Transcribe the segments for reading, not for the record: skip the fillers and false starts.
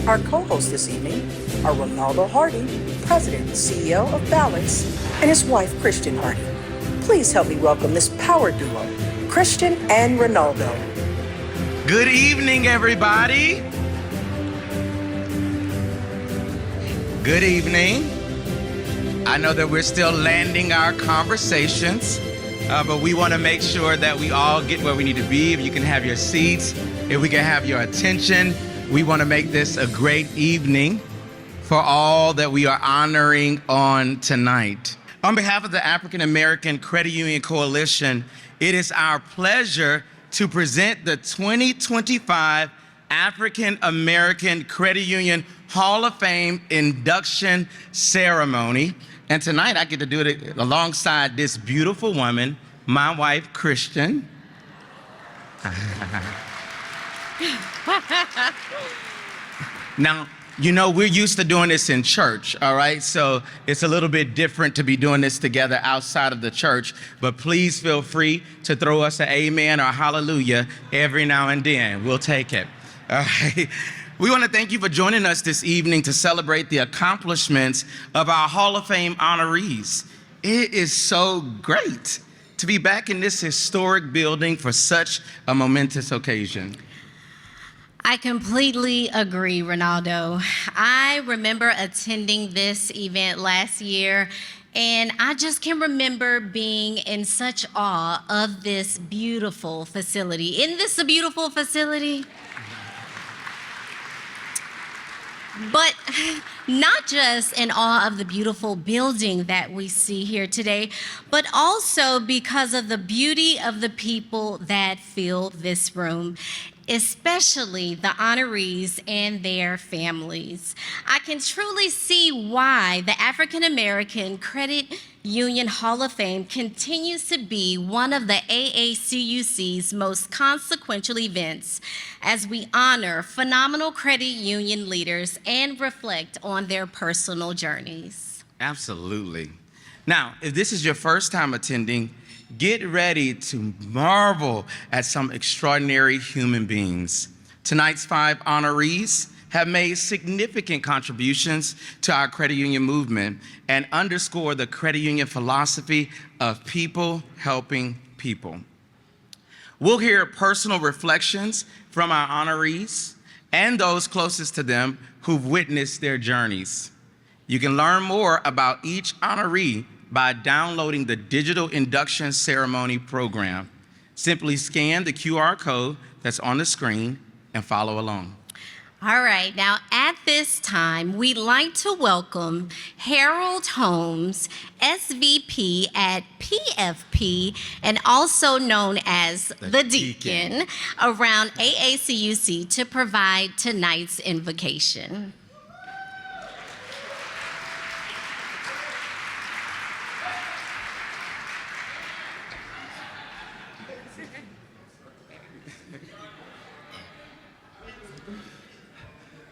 Our co-hosts this evening are Ronaldo Hardy, President and CEO of Balance, and his wife, Christian Hardy. Please help me welcome this power duo, Christian and Ronaldo. Good evening, everybody. Good evening. I know that we're still landing our conversations, but we want to make sure that we all get where we need to be. If you can have your seats, if we can have your attention, we want to make this a great evening for all that we are honoring on tonight. On behalf of the African American Credit Union Coalition, it is our pleasure to present the 2025 African American Credit Union Hall of Fame induction ceremony. And tonight I get to do it alongside this beautiful woman, my wife, Christian. Now, you know, we're used to doing this in church, all right? So it's a little bit different to be doing this together outside of the church, but please feel free to throw us an amen or a hallelujah every now and then. We'll take it, all right? We want to thank you for joining us this evening to celebrate the accomplishments of our Hall of Fame honorees. It is so great to be back in this historic building for such a momentous occasion. I completely agree, Ronaldo. I remember attending this event last year, and I just can remember being in such awe of this beautiful facility. Isn't this a beautiful facility? But not just in awe of the beautiful building that we see here today, but also because of the beauty of the people that fill this room, especially the honorees and their families. I can truly see why the African American Credit Union Hall of Fame continues to be one of the AACUC's most consequential events as we honor phenomenal credit union leaders and reflect on their personal journeys. Absolutely. Now, if this is your first time attending, get ready to marvel at some extraordinary human beings. Tonight's 5 honorees have made significant contributions to our credit union movement and underscore the credit union philosophy of people helping people. We'll hear personal reflections from our honorees and those closest to them who've witnessed their journeys. You can learn more about each honoree by downloading the digital induction ceremony program. Simply scan the QR code that's on the screen and follow along. All right, now at this time, we'd like to welcome Harold Holmes, SVP at PFP, and also known as the Deacon, around AACUC to provide tonight's invocation.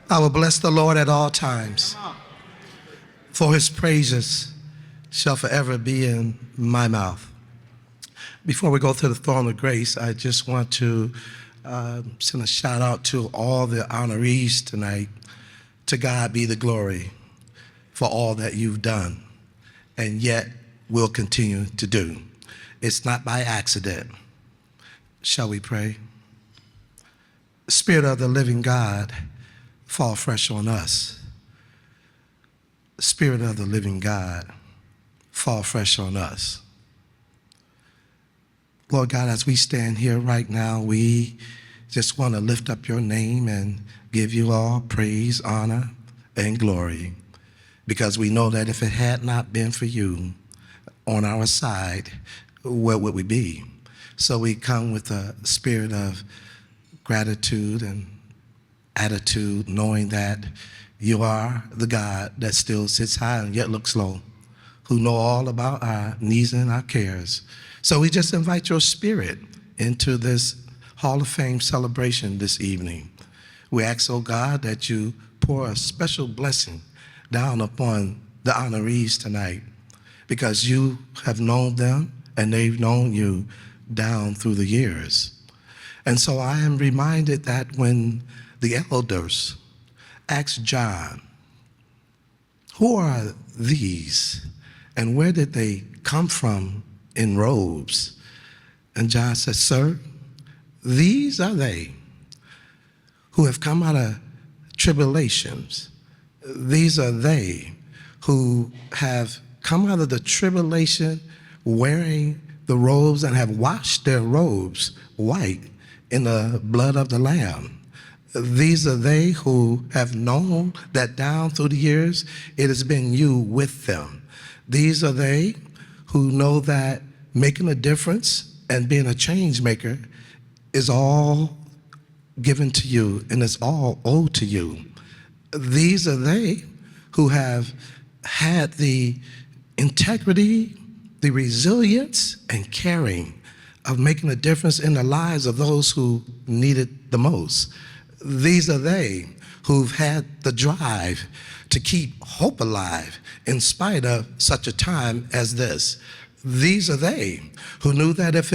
I will bless the Lord at all times, for his praises shall forever be in my mouth. Before we go to the throne of grace, I just want to send a shout out to all the honorees tonight. To God be the glory for all that you've done and yet will continue to do. It's not by accident. Shall we pray? Spirit of the living God, fall fresh on us. Spirit of the living God, fall fresh on us. Lord God, as we stand here right now, we just want to lift up your name and give you all praise, honor, and glory, because we know that if it had not been for you on our side, where would we be? So we come with a spirit of gratitude and attitude, knowing that you are the God that still sits high and yet looks low, who know all about our needs and our cares. So we just invite your spirit into this Hall of Fame celebration this evening. We ask, oh God, that you pour a special blessing down upon the honorees tonight, because you have known them and they've known you down through the years. And so I am reminded that when the elders asked John, who are these and where did they come from in robes? And John said, sir, these are they who have come out of tribulations. These are they who have come out of the tribulation wearing the robes and have washed their robes white in the blood of the Lamb. These are they who have known that down through the years, it has been you with them. These are they who know that making a difference and being a change maker is all given to you and it's all owed to you. These are they who have had the integrity, the resilience, and caring of making a difference in the lives of those who need it the most. These are they who've had the drive to keep hope alive in spite of such a time as this. These are they who knew that if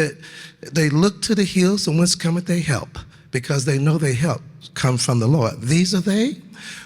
they look to the hills and whence cometh their help, because they know their help comes from the Lord. These are they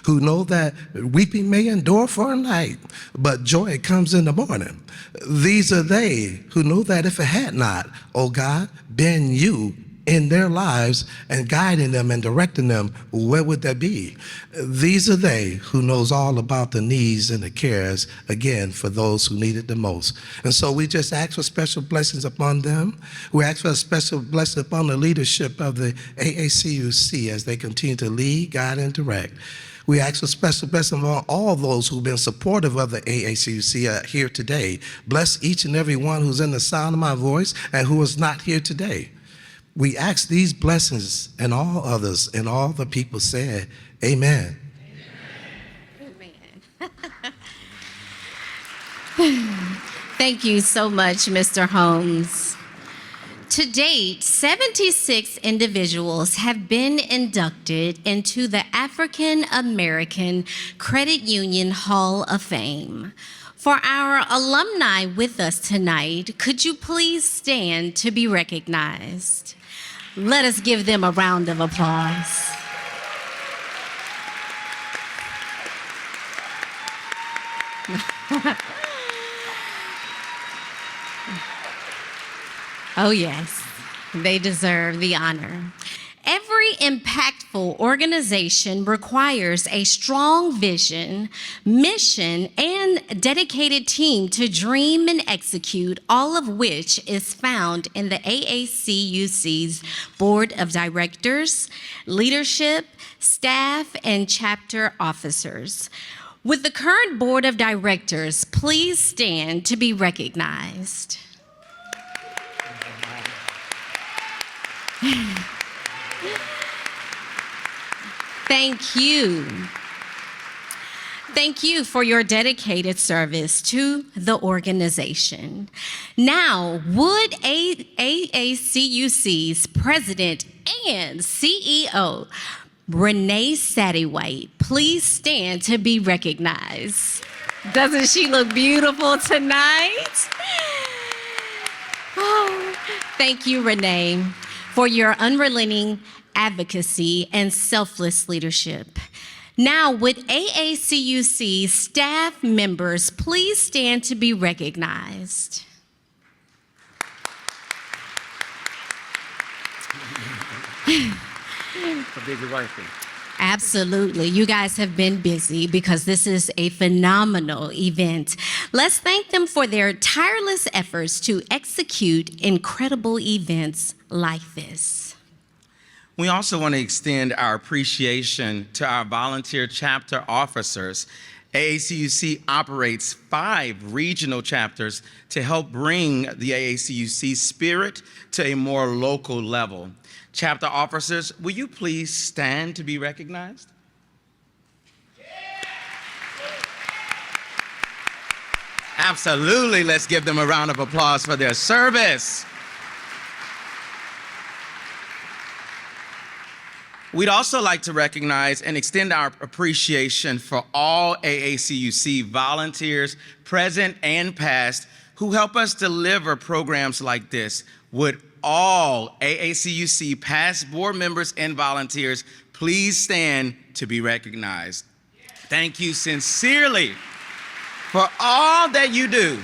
who know that weeping may endure for a night, but joy comes in the morning. These are they who know that if it had not, oh God, been you in their lives and guiding them and directing them, where would that be? These are they who knows all about the needs and the cares, again, for those who need it the most. And so we just ask for special blessings upon them. We ask for a special blessing upon the leadership of the AACUC as they continue to lead, guide, and direct. We ask for special blessing on all those who've been supportive of the AACUC here today. Bless each and every one who's in the sound of my voice and who is not here today. We ask these blessings and all others, and all the people said, amen. Amen. Thank you so much, Mr. Holmes. To date, 76 individuals have been inducted into the African American Credit Union Hall of Fame. For our alumni with us tonight, could you please stand to be recognized? Let us give them a round of applause. Oh yes, they deserve the honor. Every impactful organization requires a strong vision, mission, and dedicated team to dream and execute, all of which is found in the AACUC's Board of Directors, leadership, staff, and chapter officers. Would the current Board of Directors please stand to be recognized? Thank you. Thank you for your dedicated service to the organization. Now, would AACUC's President and CEO, Renee Sattywhite, please stand to be recognized? Doesn't she look beautiful tonight? Oh, thank you, Renee, for your unrelenting advocacy and selfless leadership. Now, would AACUC staff members please stand to be recognized? Absolutely. You guys have been busy because this is a phenomenal event. Let's thank them for their tireless efforts to execute incredible events like this. We also want to extend our appreciation to our volunteer chapter officers. AACUC operates 5 regional chapters to help bring the AACUC spirit to a more local level. Chapter officers, will you please stand to be recognized? Absolutely, let's give them a round of applause for their service. We'd also like to recognize and extend our appreciation for all AACUC volunteers, present and past, who help us deliver programs like this. Would all AACUC past board members and volunteers please stand to be recognized. Thank you sincerely for all that you do.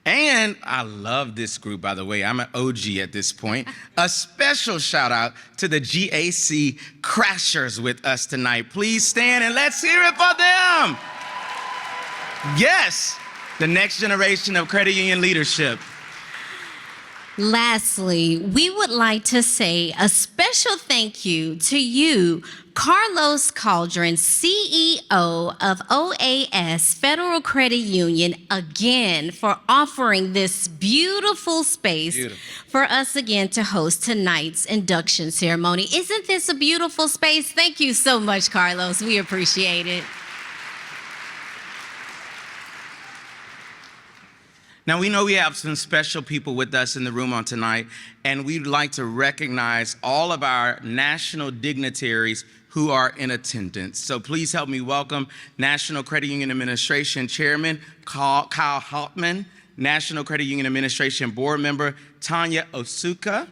And I love this group, by the way. I'm an OG at this point. A special shout out to the GAC Crashers with us tonight. Please stand and let's hear it for them. Yes, the next generation of credit union leadership. Lastly, we would like to say a special thank you to you, Carlos Caldron, CEO of OAS Federal Credit Union, again, for offering this beautiful space for us again to host tonight's induction ceremony. Isn't this a beautiful space? Thank you so much, Carlos. We appreciate it. Now, we know we have some special people with us in the room on tonight, and we'd like to recognize all of our national dignitaries who are in attendance. So please help me welcome National Credit Union Administration Chairman Kyle Hauptman, National Credit Union Administration Board Member Tanya Osuka,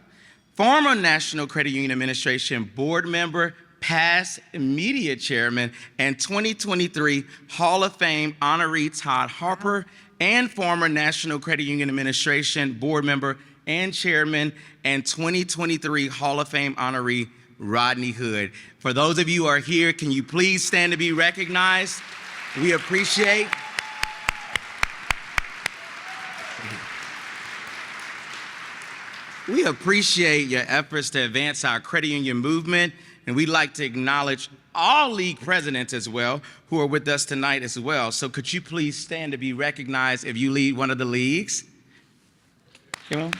former National Credit Union Administration Board Member, past immediate chairman, and 2023 Hall of Fame honoree Todd Harper, and former National Credit Union Administration Board Member and Chairman, and 2023 Hall of Fame honoree Rodney Hood. For those of you who are here, can you please stand to be recognized? We appreciate. We appreciate your efforts to advance our credit union movement, and we'd like to acknowledge all league presidents as well who are with us tonight as well. So could you please stand to be recognized if you lead one of the leagues? Come on.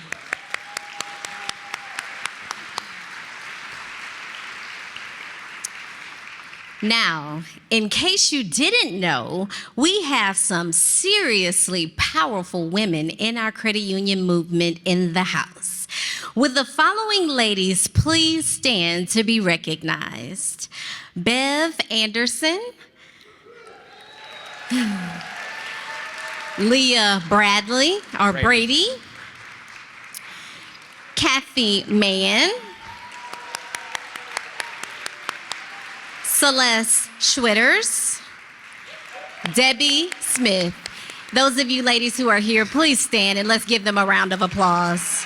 Now, in case you didn't know, we have some seriously powerful women in our credit union movement in the house. Would the following ladies please stand to be recognized? Bev Anderson, Leah Bradley, or Brady, Kathy Mann, Celeste Schwitters, Debbie Smith. Those of you ladies who are here, please stand and let's give them a round of applause.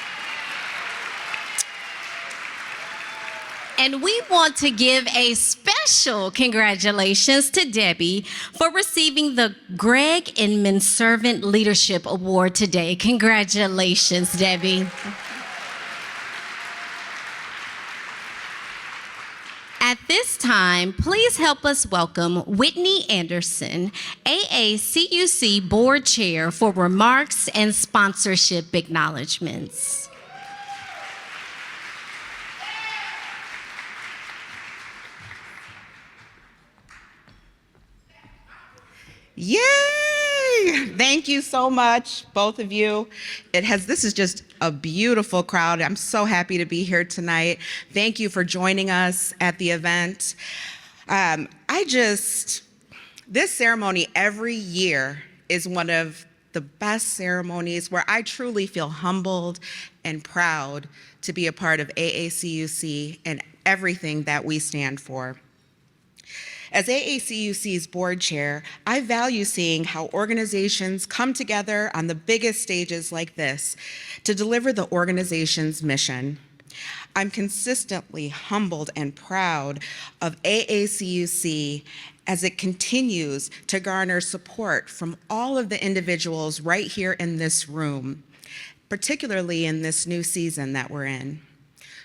And we want to give a special congratulations to Debbie for receiving the Greg Inman Servant Leadership Award today. Congratulations, Debbie. At this time, please help us welcome Whitney Anderson, AACUC Board Chair, for remarks and sponsorship acknowledgments. Yay! Thank you so much, both of you. This is just a beautiful crowd. I'm so happy to be here tonight. Thank you for joining us at the event. This ceremony every year is one of the best ceremonies where I truly feel humbled and proud to be a part of AACUC and everything that we stand for. As AACUC's board chair, I value seeing how organizations come together on the biggest stages like this to deliver the organization's mission. I'm consistently humbled and proud of AACUC as it continues to garner support from all of the individuals right here in this room, particularly in this new season that we're in.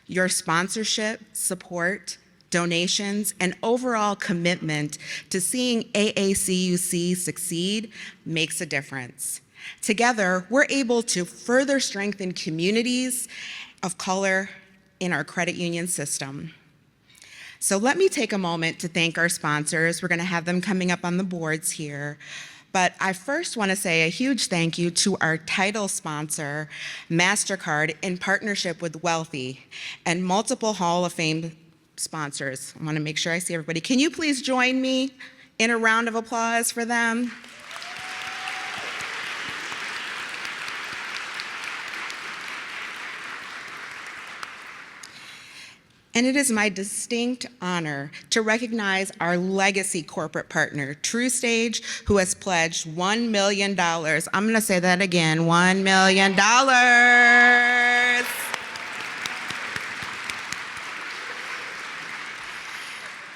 Your sponsorship, support, donations, and overall commitment to seeing AACUC succeed makes a difference. Together, we're able to further strengthen communities of color in our credit union system. So let me take a moment to thank our sponsors. We're going to have them coming up on the boards here. But I first want to say a huge thank you to our title sponsor, MasterCard, in partnership with Wealthy, and multiple Hall of Fame sponsors. I want to make sure I see everybody. Can you please join me in a round of applause for them? And it is my distinct honor to recognize our legacy corporate partner, TrueStage, who has pledged $1 million. I'm going to say that again, $1 million.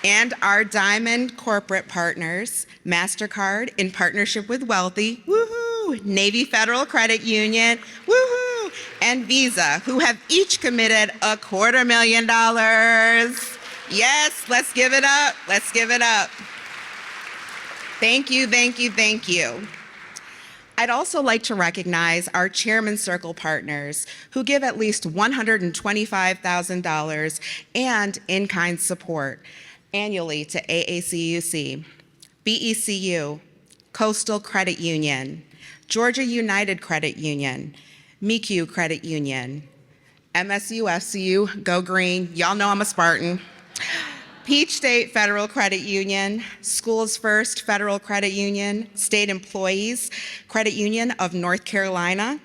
And our diamond corporate partners, MasterCard in partnership with Wealthy, woohoo, Navy Federal Credit Union, woohoo, and Visa, who have each committed $250,000. Yes, let's give it up, let's give it up. Thank you, thank you, thank you. I'd also like to recognize our Chairman Circle partners who give at least $125,000 and in-kind support annually to AACUC, BECU, Coastal Credit Union, Georgia United Credit Union, MECU Credit Union, MSU, FCU, Go Green, y'all know I'm a Spartan, Peach State Federal Credit Union, Schools First Federal Credit Union, State Employees Credit Union of North Carolina,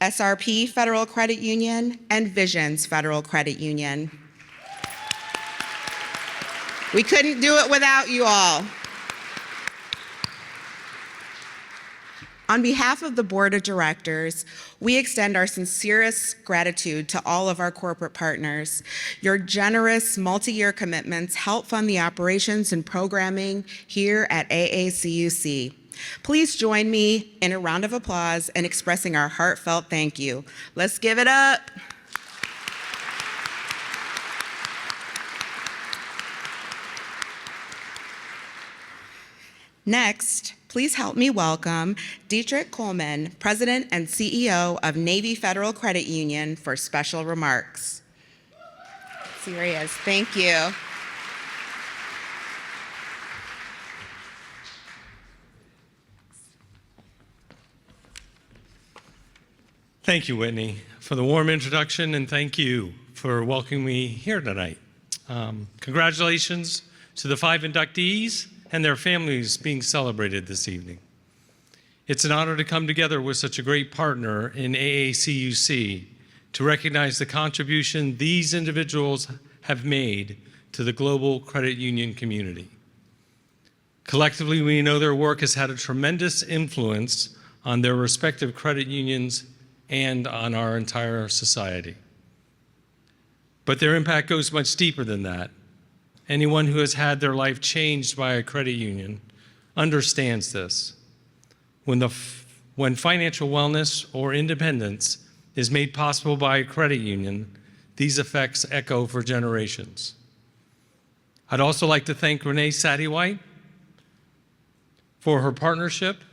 SRP Federal Credit Union, and Visions Federal Credit Union. We couldn't do it without you all. On behalf of the Board of Directors, we extend our sincerest gratitude to all of our corporate partners. Your generous multi-year commitments help fund the operations and programming here at AACUC. Please join me in a round of applause and expressing our heartfelt thank you. Let's give it up. Next, please help me welcome Dietrich Coleman, President and CEO of Navy Federal Credit Union, for special remarks. Here he is. Thank you. Thank you, Whitney, for the warm introduction, and thank you for welcoming me here tonight. Congratulations to the 5 inductees and their families being celebrated this evening. It's an honor to come together with such a great partner in AACUC to recognize the contribution these individuals have made to the global credit union community. Collectively, we know their work has had a tremendous influence on their respective credit unions and on our entire society. But their impact goes much deeper than that. Anyone who has had their life changed by a credit union understands this. When financial wellness or independence is made possible by a credit union, these effects echo for generations. I'd also like to thank Renee Sadie-White for her partnership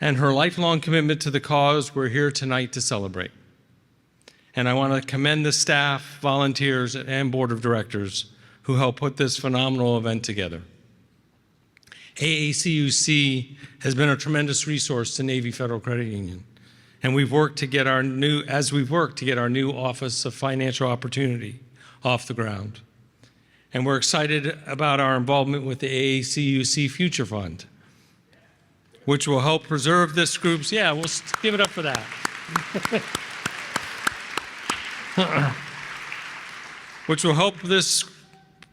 and her lifelong commitment to the cause we're here tonight to celebrate. And I want to commend the staff, volunteers, and board of directors who helped put this phenomenal event together. AACUC has been a tremendous resource to Navy Federal Credit Union, and we've worked to get our new Office of Financial Opportunity off the ground. And we're excited about our involvement with the AACUC Future Fund, which will help preserve this group's, we'll give it up for that. Which will help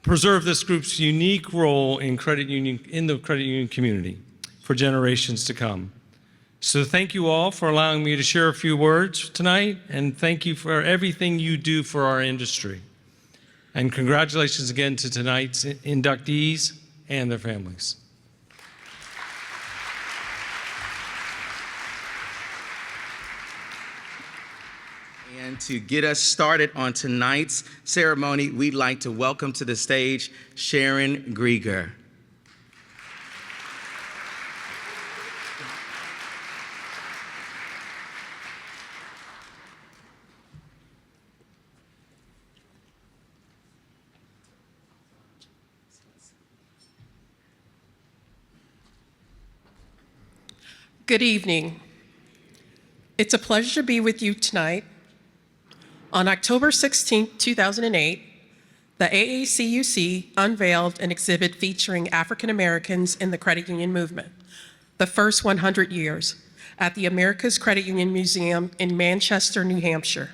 preserve this group's unique role in the credit union community for generations to come. So thank you all for allowing me to share a few words tonight, and thank you for everything you do for our industry. And congratulations again to tonight's inductees and their families. And to get us started on tonight's ceremony, we'd like to welcome to the stage Sharon Grieger. Good evening. It's a pleasure to be with you tonight. On October 16, 2008, the AACUC unveiled an exhibit featuring African Americans in the credit union movement, the first 100 years, at the America's Credit Union Museum in Manchester, New Hampshire.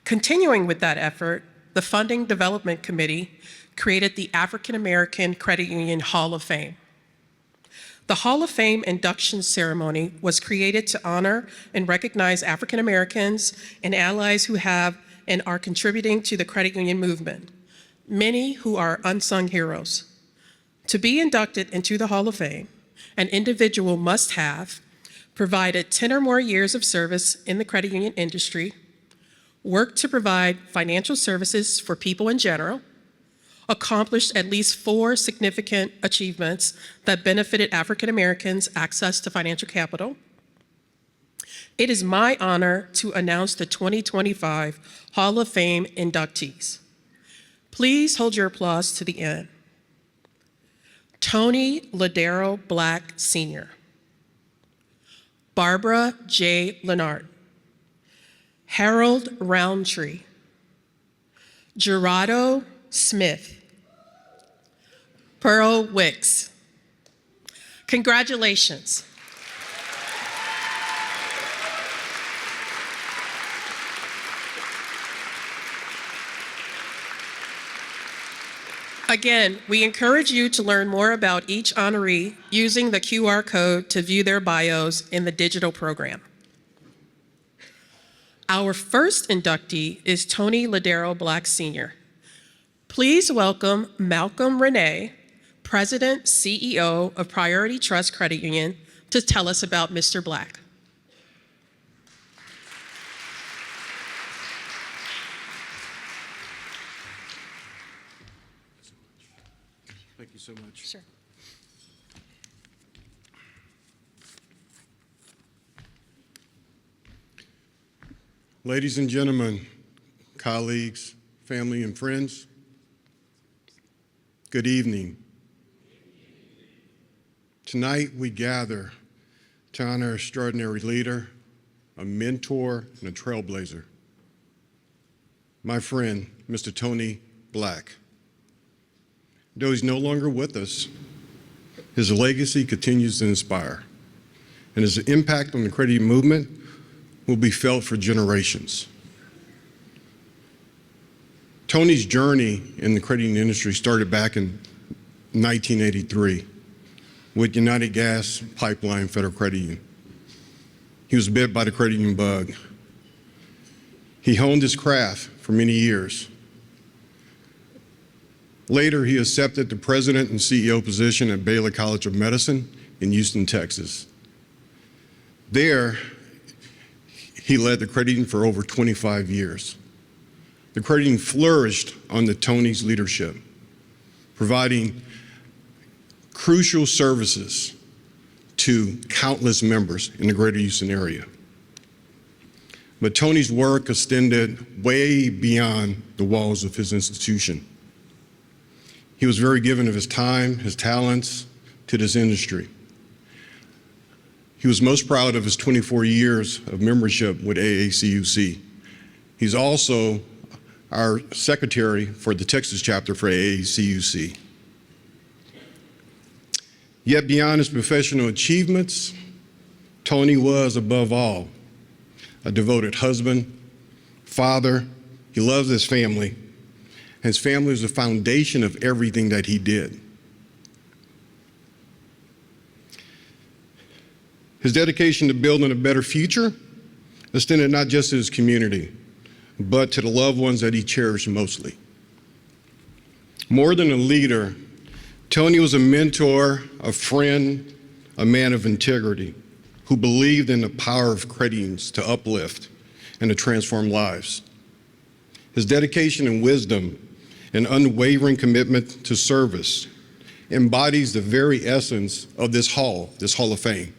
Continuing with that effort, the Funding Development Committee created the African American Credit Union Hall of Fame. The Hall of Fame induction ceremony was created to honor and recognize African Americans and allies who have and are contributing to the credit union movement, many who are unsung heroes. To be inducted into the Hall of Fame, an individual must have provided 10 or more years of service in the credit union industry, worked to provide financial services for people in general, accomplished at least 4 significant achievements that benefited African Americans' access to financial capital. It is my honor to announce the 2025 Hall of Fame inductees. Please hold your applause to the end. Tony LaDarryl Black Sr., Barbara J. Leonard, Harold Roundtree, Girado Smith, Pearl Wicks. Congratulations. Again, we encourage you to learn more about each honoree using the QR code to view their bios in the digital program. Our first inductee is Tony LaDarryl Black Sr. Please welcome Malcolm Renee, President, CEO of Priority Trust Credit Union, to tell us about Mr. Black. Thank you so much. Sure. Ladies and gentlemen, colleagues, family, and friends, good evening. Tonight we gather to honor an extraordinary leader, a mentor, and a trailblazer, my friend, Mr. Tony Black. Though he's no longer with us, his legacy continues to inspire, and his impact on the credit union movement will be felt for generations. Tony's journey in the credit union industry started back in 1983 with United Gas Pipeline Federal Credit Union. He was bit by the credit union bug. He honed his craft for many years. Later, he accepted the president and CEO position at Baylor College of Medicine in Houston, Texas. There, he led the credit union for over 25 years. The credit union flourished under Tony's leadership, providing crucial services to countless members in the greater Houston area. But Tony's work extended way beyond the walls of his institution. He was very given of his time, his talents to this industry. He was most proud of his 24 years of membership with AACUC. He's also our secretary for the Texas chapter for AACUC. Yet beyond his professional achievements, Tony was, above all, a devoted husband, father. He loves his family. His family was the foundation of everything that he did. His dedication to building a better future extended not just to his community, but to the loved ones that he cherished mostly. More than a leader, Tony was a mentor, a friend, a man of integrity who believed in the power of credit unions to uplift and to transform lives. His dedication and wisdom and unwavering commitment to service embodies the very essence of this Hall of Fame.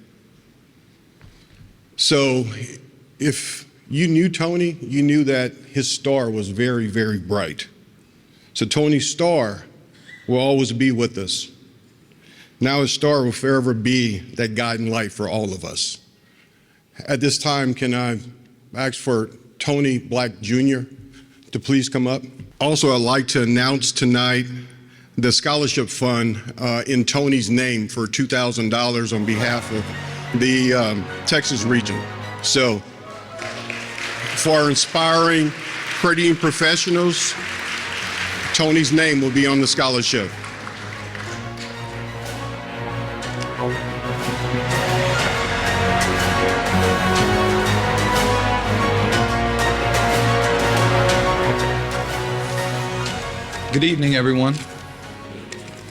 So if you knew Tony, you knew that his star was very, very bright. So Tony's star will always be with us. Now his star will forever be that guiding light for all of us. At this time, can I ask for Tony Black Jr. to please come up? Also, I'd like to announce tonight the scholarship fund in Tony's name for $2,000 on behalf of the Texas region. So for our inspiring crediting professionals, Tony's name will be on the scholarship. Good evening, everyone.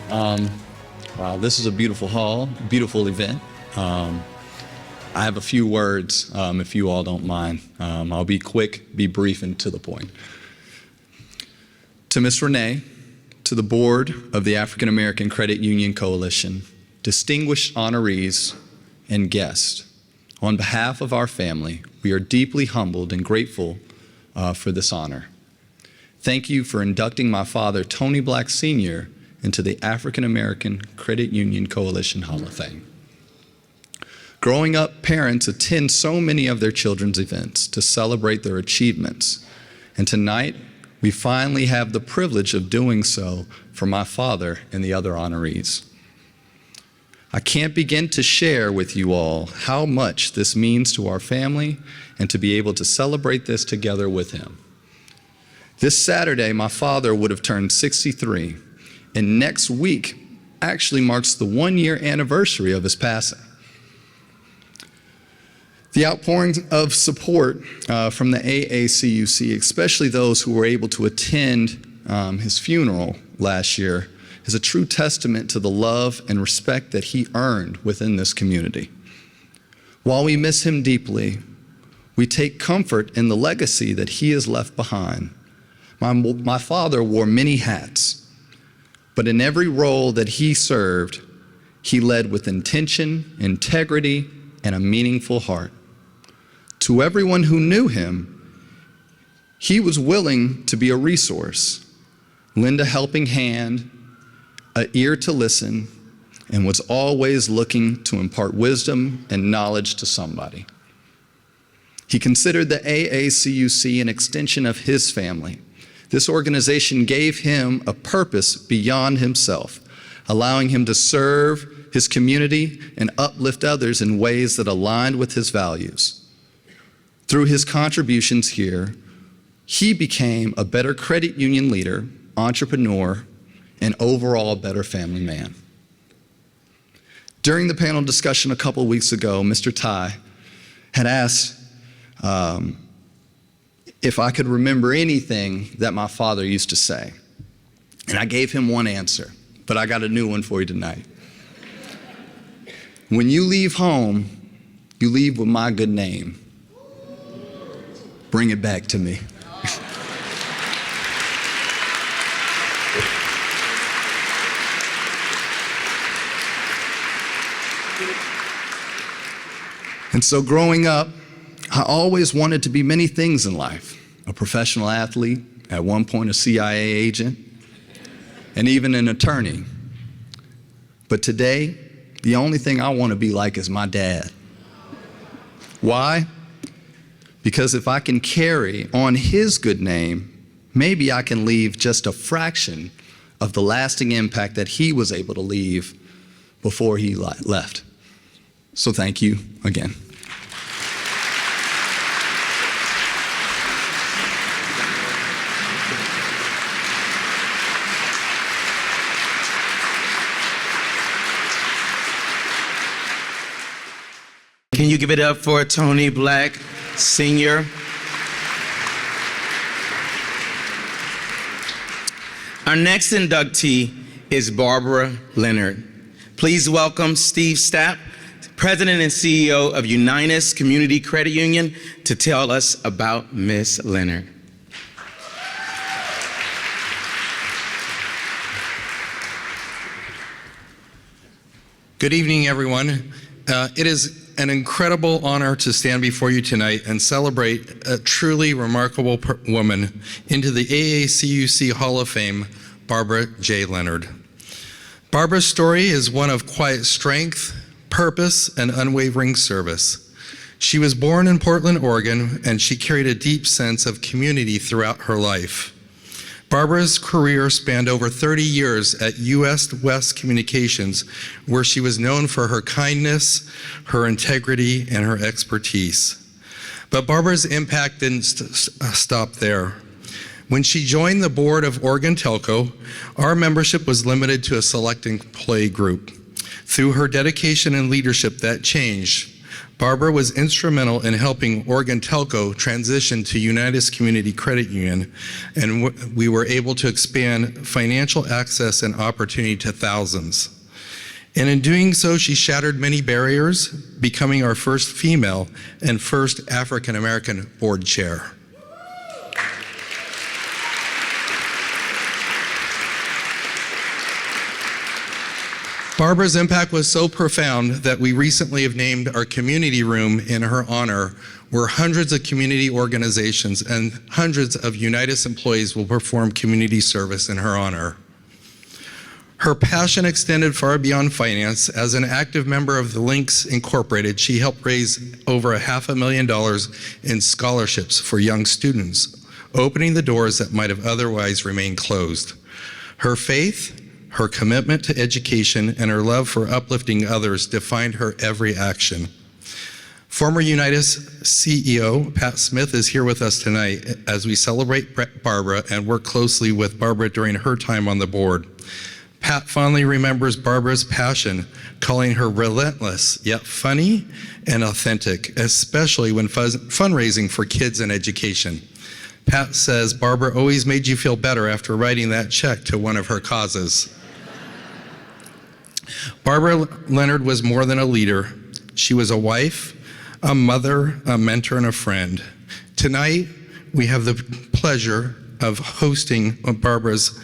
Wow, this is a beautiful hall, beautiful event. I have a few words, if you all don't mind. I'll be quick, be brief, and to the point. To Ms. Renee, to the board of the African American Credit Union Coalition, distinguished honorees, and guests, on behalf of our family, we are deeply humbled and grateful for this honor. Thank you for inducting my father, Tony Black Sr., into the African American Credit Union Coalition Hall of Fame. Growing up, parents attend so many of their children's events to celebrate their achievements. And tonight, we finally have the privilege of doing so for my father and the other honorees. I can't begin to share with you all how much this means to our family and to be able to celebrate this together with him. This Saturday, my father would have turned 63, and next week actually marks the 1-year anniversary of his passing. The outpouring of support from the AACUC, especially those who were able to attend his funeral last year, is a true testament to the love and respect that he earned within this community. While we miss him deeply, we take comfort in the legacy that he has left behind. My father wore many hats, but in every role that he served, he led with intention, integrity, and a meaningful heart. To everyone who knew him, he was willing to be a resource, lend a helping hand, an ear to listen, and was always looking to impart wisdom and knowledge to somebody. He considered the AACUC an extension of his family. This organization gave him a purpose beyond himself, allowing him to serve his community and uplift others in ways that aligned with his values. Through his contributions here, he became a better credit union leader, entrepreneur, and overall better family man. During the panel discussion a couple weeks ago, Mr. Ty had asked if I could remember anything that my father used to say. And I gave him one answer, but I got a new one for you tonight. When you leave home, you leave with my good name. Bring it back to me. And so growing up, I always wanted to be many things in life. A professional athlete, at one point a CIA agent, and even an attorney. But today, the only thing I want to be like is my dad. Why? Because if I can carry on his good name, maybe I can leave just a fraction of the lasting impact that he was able to leave before he left. So thank you again. Can you give it up for Tony Black Sr.? Our next inductee is Barbara Leonard. Please welcome Steve Stapp, President and CEO of Unitus Community Credit Union, to tell us about Ms. Leonard. Good evening, everyone. It is an incredible honor to stand before you tonight and celebrate a truly remarkable woman into the AACUC Hall of Fame, Barbara J. Leonard. Barbara's story is one of quiet strength, purpose, and unwavering service. She was born in Portland, Oregon, and she carried a deep sense of community throughout her life. Barbara's career spanned over 30 years at U.S. West Communications, where she was known for her kindness, her integrity, and her expertise. But Barbara's impact didn't stop there. When she joined the board of Oregon Telco, our membership was limited to a select employee group. Through her dedication and leadership, that changed. Barbara was instrumental in helping Oregon Telco transition to Unitus Community Credit Union, and we were able to expand financial access and opportunity to thousands. And in doing so, she shattered many barriers, becoming our first female and first African American board chair. Barbara's impact was so profound that we recently have named our community room in her honor, where hundreds of community organizations and hundreds of Unitus employees will perform community service in her honor. Her passion extended far beyond finance. As an active member of the Links Incorporated, she helped raise over $500,000 in scholarships for young students, opening the doors that might have otherwise remained closed. Her faith, her commitment to education, and her love for uplifting others defined her every action. Former Unitus CEO Pat Smith is here with us tonight as we celebrate Barbara and work closely with Barbara during her time on the board. Pat fondly remembers Barbara's passion, calling her relentless yet funny and authentic, especially when fundraising for kids and education. Pat says Barbara always made you feel better after writing that check to one of her causes. Barbara Leonard was more than a leader. She was a wife, a mother, a mentor, and a friend. Tonight, we have the pleasure of hosting Barbara's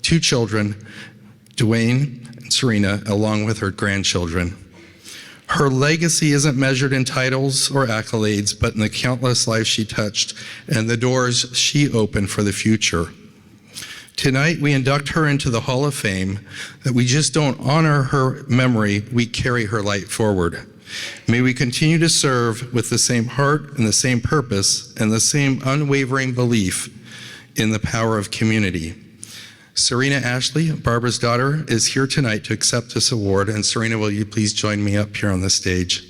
two children, Dwayne and Serena, along with her grandchildren. Her legacy isn't measured in titles or accolades, but in the countless lives she touched and the doors she opened for the future. Tonight, we induct her into the Hall of Fame, that we just don't honor her memory, we carry her light forward. May we continue to serve with the same heart and the same purpose and the same unwavering belief in the power of community. Serena Ashley, Barbara's daughter, is here tonight to accept this award. And Serena, will you please join me up here on the stage?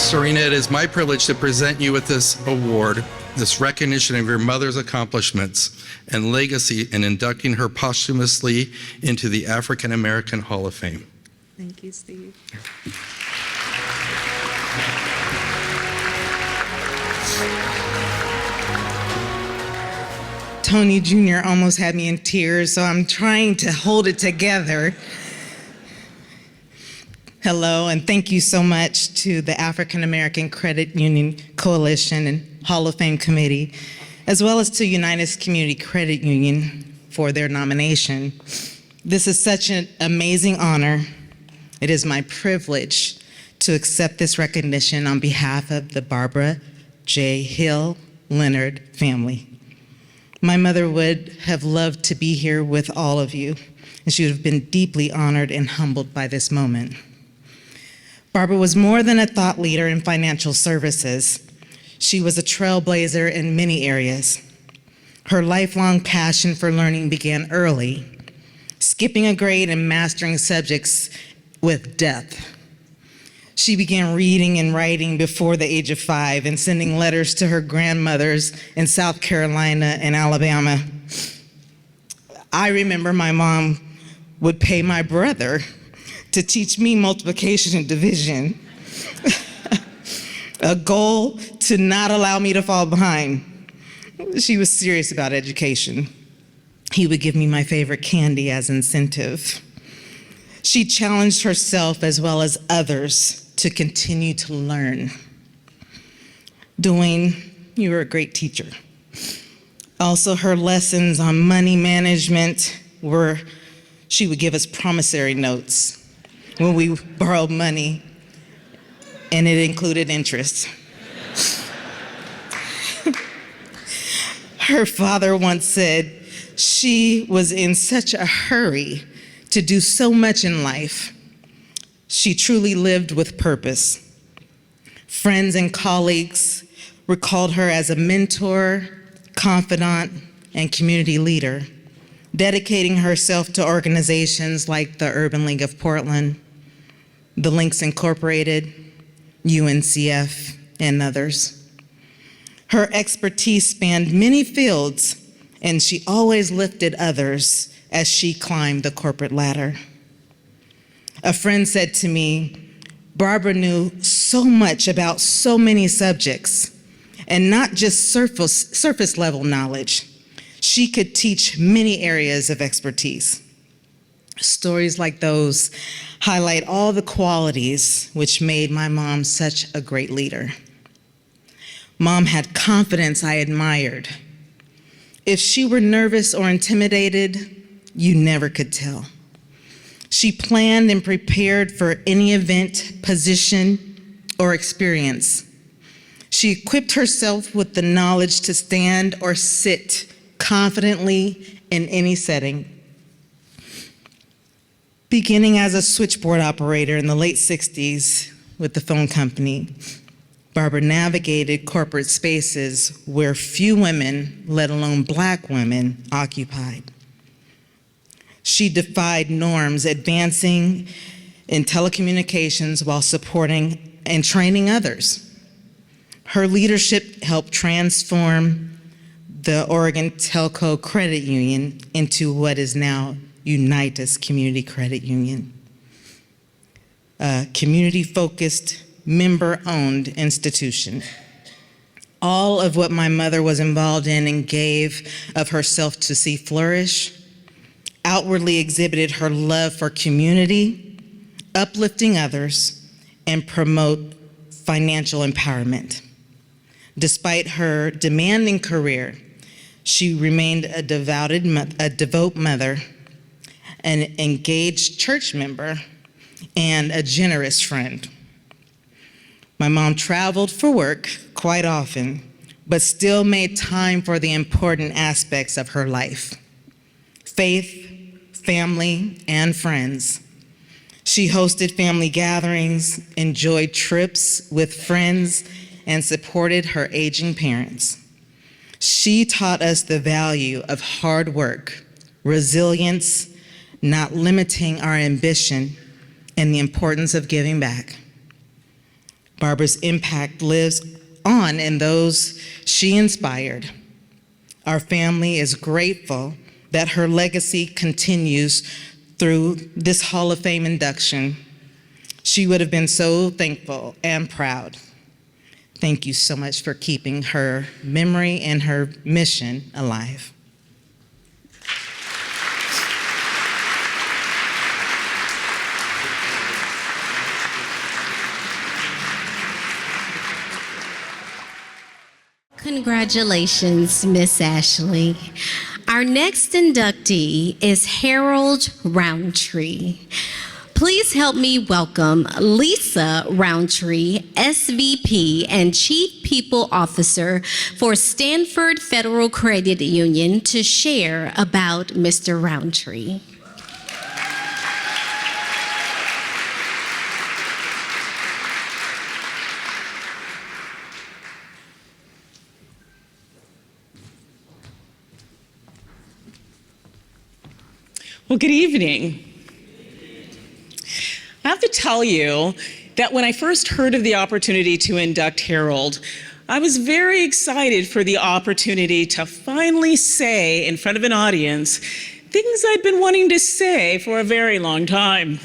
Serena, it is my privilege to present you with this award, this recognition of your mother's accomplishments and legacy in inducting her posthumously into the African American Hall of Fame. Thank you, Steve. Tony Jr. almost had me in tears, so I'm trying to hold it together. Hello, and thank you so much to the African American Credit Union Coalition and Hall of Fame Committee, as well as to Unitus Community Credit Union for their nomination. This is such an amazing honor. It is my privilege to accept this recognition on behalf of the Barbara J. Hill Leonard family. My mother would have loved to be here with all of you, and she would have been deeply honored and humbled by this moment. Barbara was more than a thought leader in financial services. She was a trailblazer in many areas. Her lifelong passion for learning began early, skipping a grade and mastering subjects with depth. She began reading and writing before the age of 5 and sending letters to her grandmothers in South Carolina and Alabama. I remember my mom would pay my brother to teach me multiplication and division, a goal to not allow me to fall behind. She was serious about education. He would give me my favorite candy as incentive. She challenged herself as well as others to continue to learn. Dwayne, you were a great teacher. Also, her lessons on money management were, she would give us promissory notes when we borrowed money, and it included interest. Her father once said she was in such a hurry to do so much in life She truly lived with purpose. Friends and colleagues recalled her as a mentor, confidant, and community leader, dedicating herself to organizations like the Urban League of Portland, the Links Incorporated, UNCF, and others. Her expertise spanned many fields, and she always lifted others as she climbed the corporate ladder. A friend said to me, Barbara knew so much about so many subjects, and not just surface level knowledge. She could teach many areas of expertise. Stories like those highlight all the qualities which made my mom such a great leader. Mom had confidence I admired. If she were nervous or intimidated, you never could tell. She planned and prepared for any event, position, or experience. She equipped herself with the knowledge to stand or sit confidently in any setting. Beginning as a switchboard operator in the late 60s with the phone company, Barbara navigated corporate spaces where few women, let alone Black women, occupied. She defied norms, advancing in telecommunications while supporting and training others. Her leadership helped transform the Oregon Telco Credit Union into what is now Unitus Community Credit Union, a community-focused, member-owned institution. All of what my mother was involved in and gave of herself to see flourish outwardly exhibited her love for community, uplifting others, and promote financial empowerment. Despite her demanding career, she remained a devout mother, an engaged church member, and a generous friend. My mom traveled for work quite often, but still made time for the important aspects of her life: faith, family, and friends. She hosted family gatherings, enjoyed trips with friends, and supported her aging parents. She taught us the value of hard work, resilience, not limiting our ambition, and the importance of giving back. Barbara's impact lives on in those she inspired. Our family is grateful that her legacy continues through this Hall of Fame induction. She would have been so thankful and proud. Thank you so much for keeping her memory and her mission alive. Congratulations, Miss Ashley. Our next inductee is Harold Roundtree. Please help me welcome Lisa Roundtree, SVP and Chief People Officer for Stanford Federal Credit Union, to share about Mr. Roundtree. Well, good evening. I have to tell you that when I first heard of the opportunity to induct Harold, I was very excited for the opportunity to finally say in front of an audience things I'd been wanting to say for a very long time.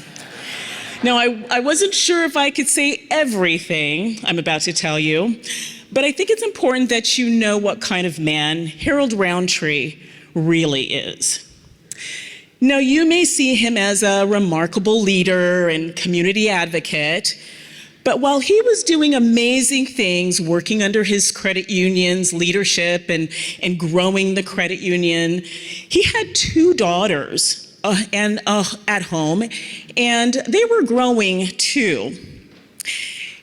Now, I wasn't sure if I could say everything I'm about to tell you, but I think it's important that you know what kind of man Harold Roundtree really is. Now, you may see him as a remarkable leader and community advocate, but while he was doing amazing things working under his credit union's leadership and growing the credit union, he had two daughters at home, and they were growing too.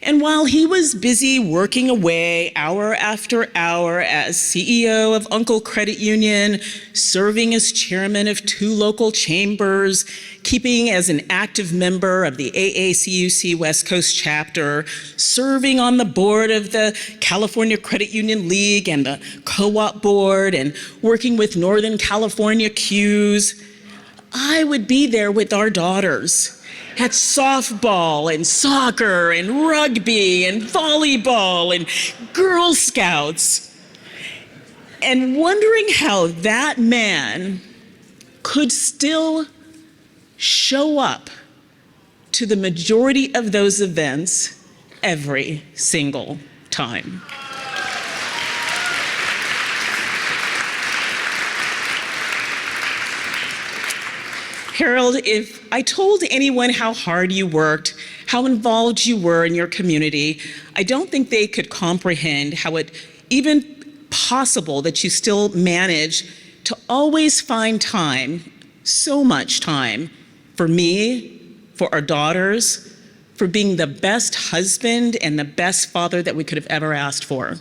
And while he was busy working away hour after hour as CEO of Uncle Credit Union, serving as chairman of 2 local chambers, keeping as an active member of the AACUC West Coast chapter, serving on the board of the California Credit Union League and the co-op board, and working with Northern California CUs, I would be there with our daughters at softball and soccer and rugby and volleyball and Girl Scouts, and wondering how that man could still show up to the majority of those events every single time. Harold, if I told anyone how hard you worked, how involved you were in your community, I don't think they could comprehend how it even possible that you still manage to always find time, so much time, for me, for our daughters, for being the best husband and the best father that we could have ever asked for.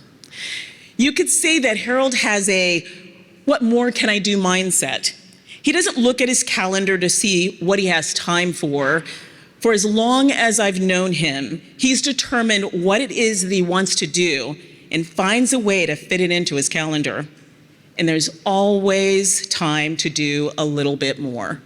You could say that Harold has a "what more can I do" mindset. He doesn't look at his calendar to see what he has time for. For as long as I've known him, he's determined what it is that he wants to do and finds a way to fit it into his calendar. And there's always time to do a little bit more.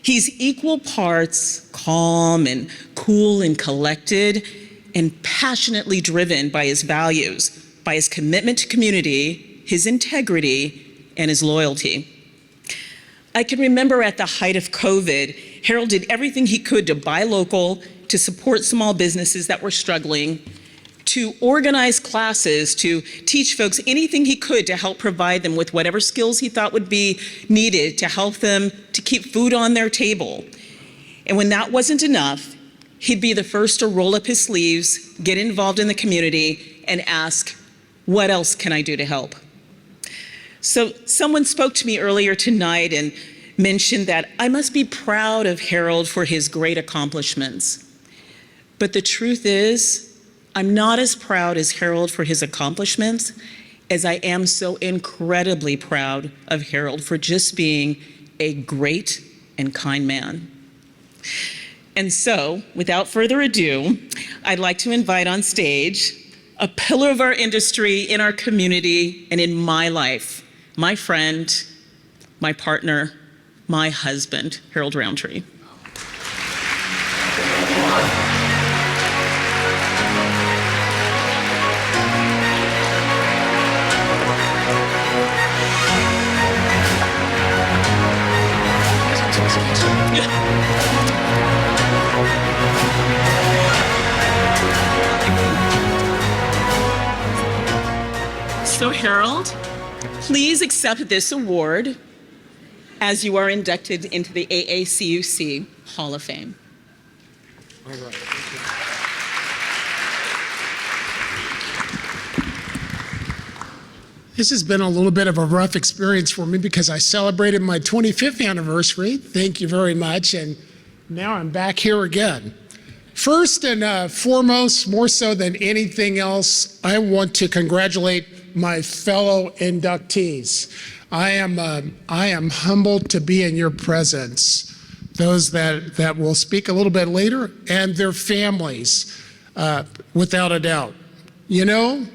He's equal parts calm and cool and collected, and passionately driven by his values, by his commitment to community, his integrity, and his loyalty. I can remember at the height of COVID, Harold did everything he could to buy local, to support small businesses that were struggling, to organize classes, to teach folks anything he could to help provide them with whatever skills he thought would be needed to help them to keep food on their table. And when that wasn't enough, he'd be the first to roll up his sleeves, get involved in the community, and ask, "What else can I do to help?" So someone spoke to me earlier tonight and mentioned that I must be proud of Harold for his great accomplishments. But the truth is, I'm not as proud as Harold for his accomplishments as I am so incredibly proud of Harold for just being a great and kind man. And so, without further ado, I'd like to invite on stage a pillar of our industry, in our community, and in my life, my friend, my partner, my husband, Harold Roundtree. So Harold, please accept this award as you are inducted into the AACUC Hall of Fame. All right. This has been a little bit of a rough experience for me because I celebrated my 25th anniversary. Thank you very much. And now I'm back here again. First and foremost, more so than anything else, I want to congratulate my fellow inductees. I am humbled to be in your presence. Those that will speak a little bit later, and their families, without a doubt. You know,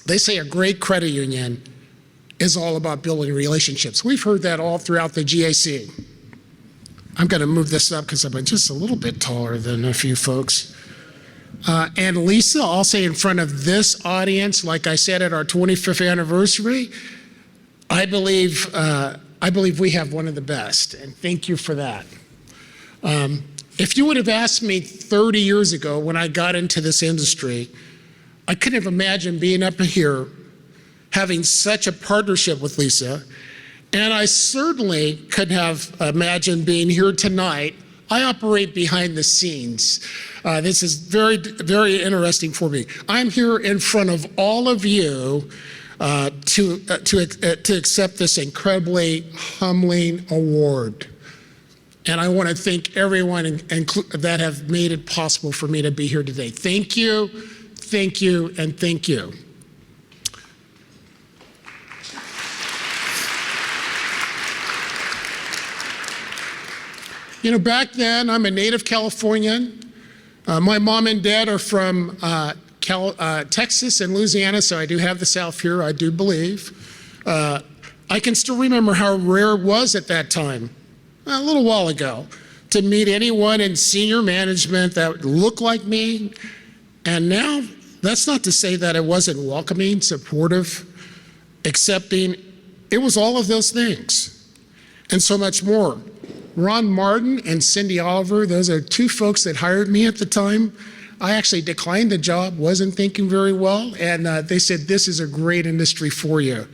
they say a great credit union is all about building relationships. We've heard that all throughout the GAC. I'm going to move this up because I'm just a little bit taller than a few folks. And Lisa, I'll say in front of this audience, like I said at our 25th anniversary, I believe we have one of the best, and thank you for that. If you would have asked me 30 years ago when I got into this industry, I couldn't have imagined being up here, having such a partnership with Lisa, and I certainly couldn't have imagined being here tonight. I operate behind the scenes. This is very, very interesting for me. I'm here in front of all of you to accept this incredibly humbling award. And I want to thank everyone that have made it possible for me to be here today. Thank you, and thank you. You know, back then, I'm a native Californian. My mom and dad are from Texas and Louisiana, so I do have the South here, I do believe. I can still remember how rare it was at that time, a little while ago, to meet anyone in senior management that looked like me. And now, that's not to say that it wasn't welcoming, supportive, accepting. It was all of those things and so much more. Ron Martin and Cindy Oliver, those are two folks that hired me at the time. I actually declined the job, wasn't thinking very well, and they said, this is a great industry for you.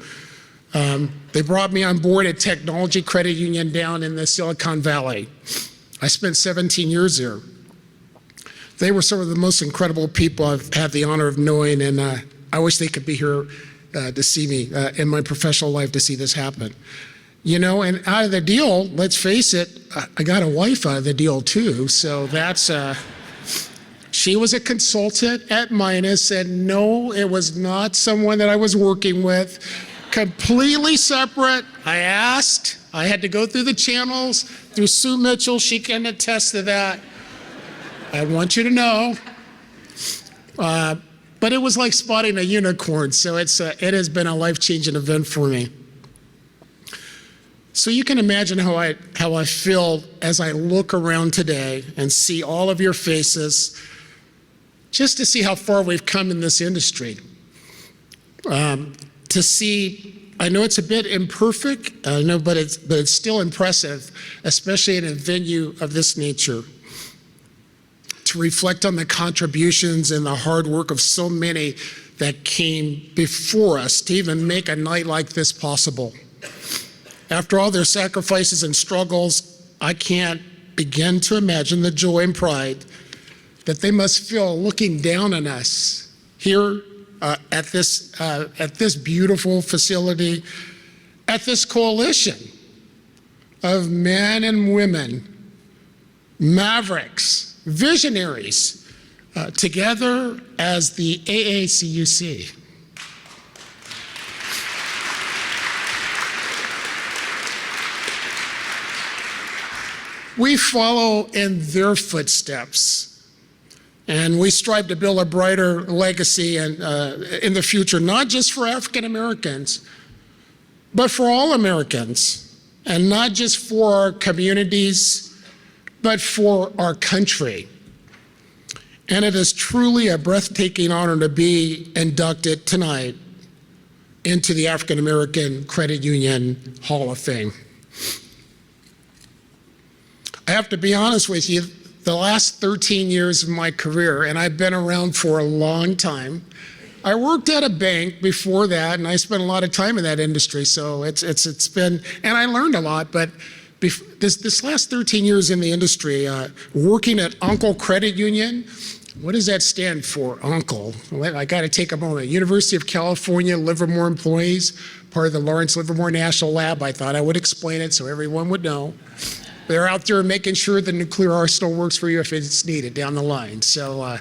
They brought me on board at Technology Credit Union down in the Silicon Valley. I spent 17 years there. They were some of the most incredible people I've had the honor of knowing, and I wish they could be here to see me in my professional life to see this happen. You know, and out of the deal, let's face it, I got a wife out of the deal too. So that's, she was a consultant at Minus, and no, it was not someone that I was working with. Completely separate. I asked, I had to go through the channels, through Sue Mitchell, she can attest to that. I want you to know. But it was like spotting a unicorn, so it has been a life-changing event for me. So you can imagine how I feel as I look around today and see all of your faces, just to see how far we've come in this industry. To see, I know it's a bit imperfect, I know, but it's still impressive, especially in a venue of this nature. To reflect on the contributions and the hard work of so many that came before us to even make a night like this possible. After all their sacrifices and struggles, I can't begin to imagine the joy and pride that they must feel looking down on us here at this beautiful facility, at this coalition of men and women, mavericks, visionaries, together as the AACUC. We follow in their footsteps, and we strive to build a brighter legacy and, in the future, not just for African Americans, but for all Americans, and not just for our communities, but for our country. And it is truly a breathtaking honor to be inducted tonight into the African American Credit Union Hall of Fame. I have to be honest with you, the last 13 years of my career, and I've been around for a long time. I worked at a bank before that, and I spent a lot of time in that industry, so it's been, and I learned a lot, but this last 13 years in the industry, working at Uncle Credit Union, what does that stand for, Uncle? I got to take a moment. University of California, Livermore employees, part of the Lawrence Livermore National Lab. I thought I would explain it so everyone would know. They're out there making sure the nuclear arsenal works for you if it's needed down the line. So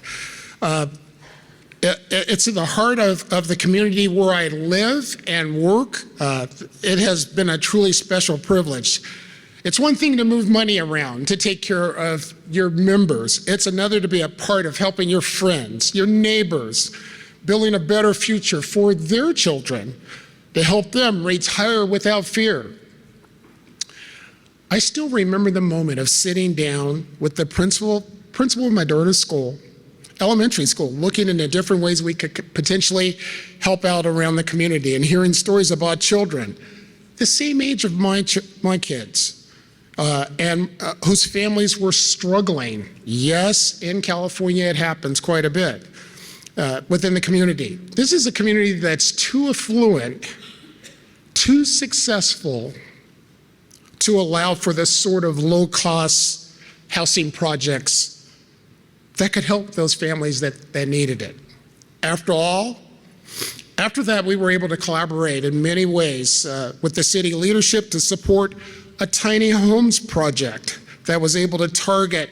it's in the heart of the community where I live and work. It has been a truly special privilege. It's one thing to move money around, to take care of your members. It's another to be a part of helping your friends, your neighbors, building a better future for their children, to help them retire without fear. I still remember the moment of sitting down with the principal of my daughter's school, elementary school, looking into different ways we could potentially help out around the community and hearing stories about children the same age of my kids and whose families were struggling. Yes, in California it happens quite a bit within the community. This is a community that's too affluent, too successful to allow for this sort of low-cost housing projects that could help those families that needed it. After that, we were able to collaborate in many ways with the city leadership to support a tiny homes project that was able to target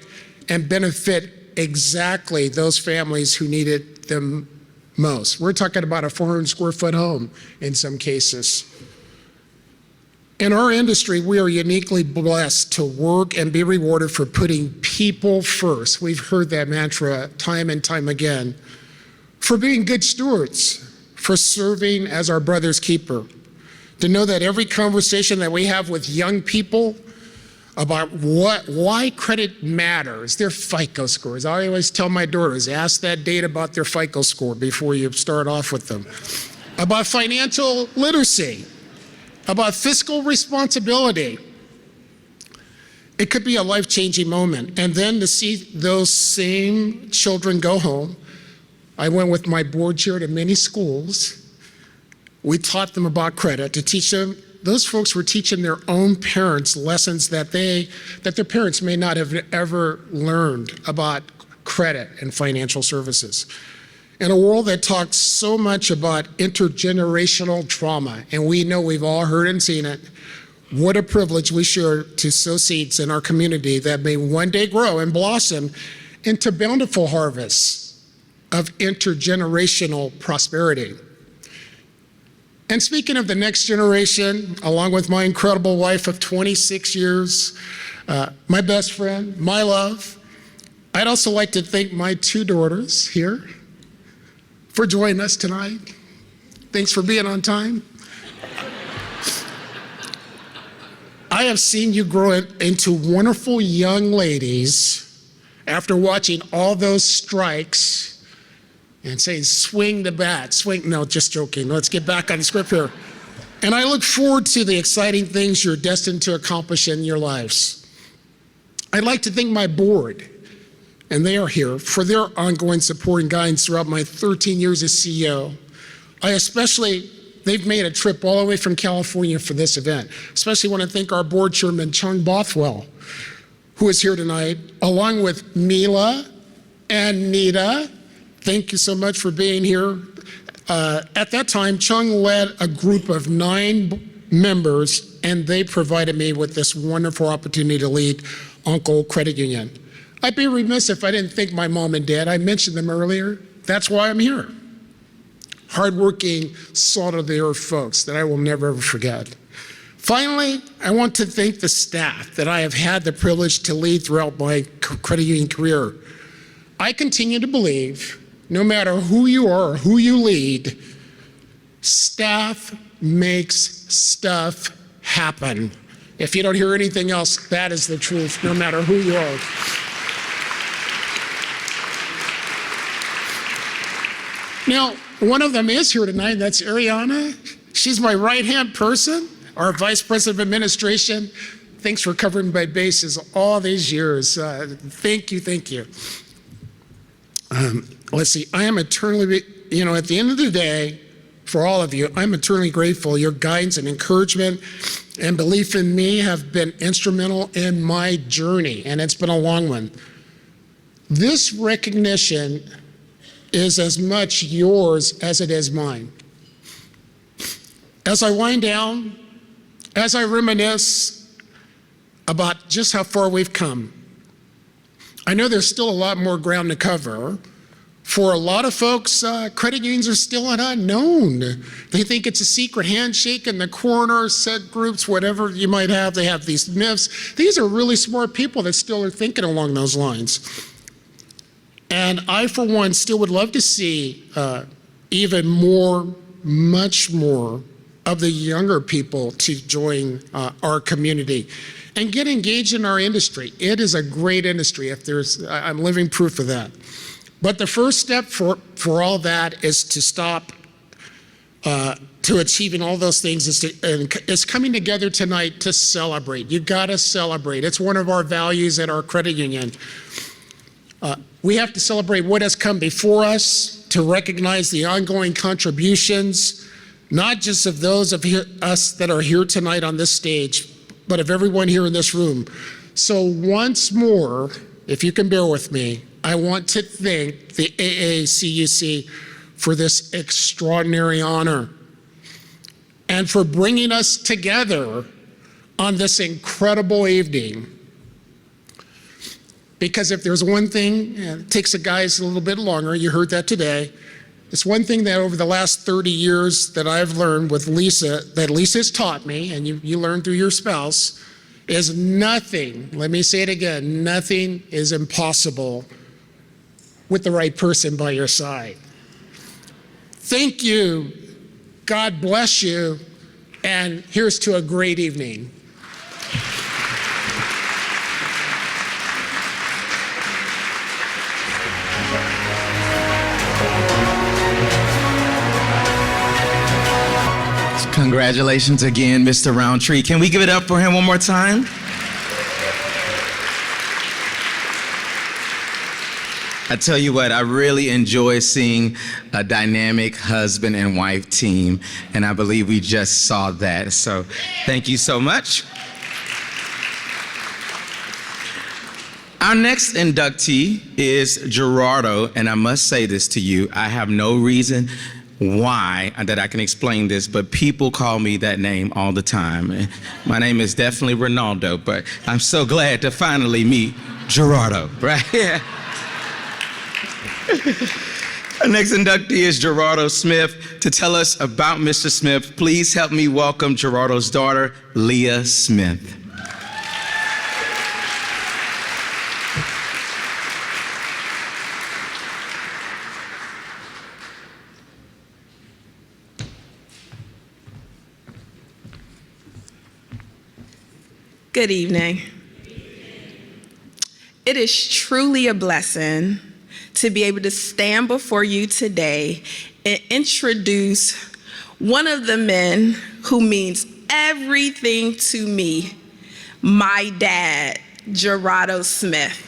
and benefit exactly those families who needed them most. We're talking about a 400 square foot home in some cases. In our industry, we are uniquely blessed to work and be rewarded for putting people first. We've heard that mantra time and time again. For being good stewards, for serving as our brother's keeper. To know that every conversation that we have with young people about why credit matters, their FICO scores. I always tell my daughters, ask that date about their FICO score before you start off with them. About financial literacy, about fiscal responsibility. It could be a life-changing moment. And then to see those same children go home. I went with my board chair to many schools. We taught them about credit to teach them. Those folks were teaching their own parents lessons that their parents may not have ever learned about credit and financial services. In a world that talks so much about intergenerational trauma, and we know we've all heard and seen it, what a privilege we share to sow seeds in our community that may one day grow and blossom into bountiful harvests of intergenerational prosperity. And speaking of the next generation, along with my incredible wife of 26 years, my best friend, my love, I'd also like to thank my two daughters here for joining us tonight. Thanks for being on time. I have seen you grow into wonderful young ladies after watching all those strikes and saying, swing the bat, swing. No, just joking. Let's get back on the script here. And I look forward to the exciting things you're destined to accomplish in your lives. I'd like to thank my board, and they are here, for their ongoing support and guidance throughout my 13 years as CEO. They've made a trip all the way from California for this event. Especially want to thank our board chairman, Chung Bothwell, who is here tonight, along with Mila and Nita. Thank you so much for being here. At that time, Chung led a group of 9 members, and they provided me with this wonderful opportunity to lead Uncle Credit Union. I'd be remiss if I didn't thank my mom and dad. I mentioned them earlier. That's why I'm here. Hardworking, salt-of-the-earth folks that I will never, ever forget. Finally, I want to thank the staff that I have had the privilege to lead throughout my credit union career. I continue to believe, no matter who you are or who you lead, staff makes stuff happen. If you don't hear anything else, that is the truth, no matter who you are. Now, one of them is here tonight, and that's Ariana. She's my right-hand person, our Vice President of Administration. Thanks for covering my bases all these years. Thank you, thank you. Let's see, I am eternally, at the end of the day, for all of you, I'm eternally grateful. Your guidance and encouragement and belief in me have been instrumental in my journey, and it's been a long one. This recognition is as much yours as it is mine. As I wind down, as I reminisce about just how far we've come, I know there's still a lot more ground to cover. For a lot of folks, credit unions are still an unknown. They think it's a secret handshake in the corner, set groups, whatever you might have. They have these myths. These are really smart people that still are thinking along those lines. And I, for one, still would love to see even more, much more of the younger people to join our community and get engaged in our industry. It is a great industry. I'm living proof of that. But the first step for all that is to stop to achieving all those things is coming together tonight to celebrate. You gotta celebrate. It's one of our values at our credit union. We have to celebrate what has come before us, to recognize the ongoing contributions, not just of those of us that are here tonight on this stage, but of everyone here in this room. So once more, if you can bear with me, I want to thank the AACUC for this extraordinary honor and for bringing us together on this incredible evening. Because if there's one thing, it takes the guys a little bit longer, you heard that today. It's one thing that over the last 30 years that I've learned with Lisa, that Lisa's taught me, and you learn through your spouse, is nothing, let me say it again, nothing is impossible with the right person by your side. Thank you, God bless you, and here's to a great evening. Congratulations again, Mr. Roundtree. Can we give it up for him one more time? I tell you what, I really enjoy seeing a dynamic husband and wife team, and I believe we just saw that. So thank you so much. Our next inductee is Girado, and I must say this to you. I have no reason why that I can explain this, but people call me that name all the time. My name is definitely Ronaldo, but I'm so glad to finally meet Girado, right? Our next inductee is Girado Smith. To tell us about Mr. Smith, please help me welcome Girado's daughter, Leah Smith. Good evening. It is truly a blessing to be able to stand before you today and introduce one of the men who means everything to me, my dad, Girado Smith.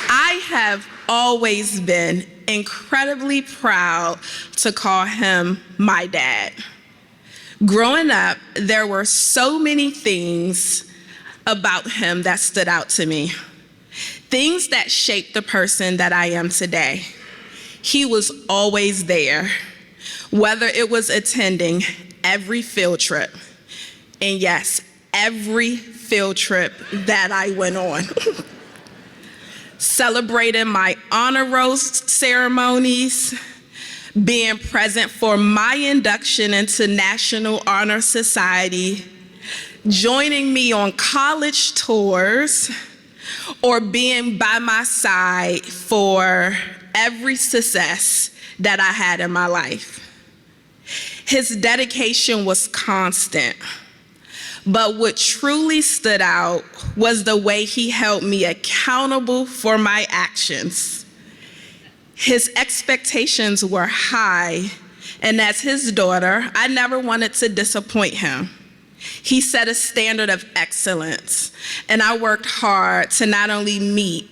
I have always been incredibly proud to call him my dad. Growing up, there were so many things about him that stood out to me, things that shaped the person that I am today. He was always there, whether it was attending every field trip, and yes, every field trip that I went on. Celebrating my honor roll ceremonies, being present for my induction into National Honor Society, joining me on college tours, or being by my side for every success that I had in my life. His dedication was constant. But what truly stood out was the way he held me accountable for my actions. His expectations were high, and as his daughter, I never wanted to disappoint him. He set a standard of excellence, and I worked hard to not only meet,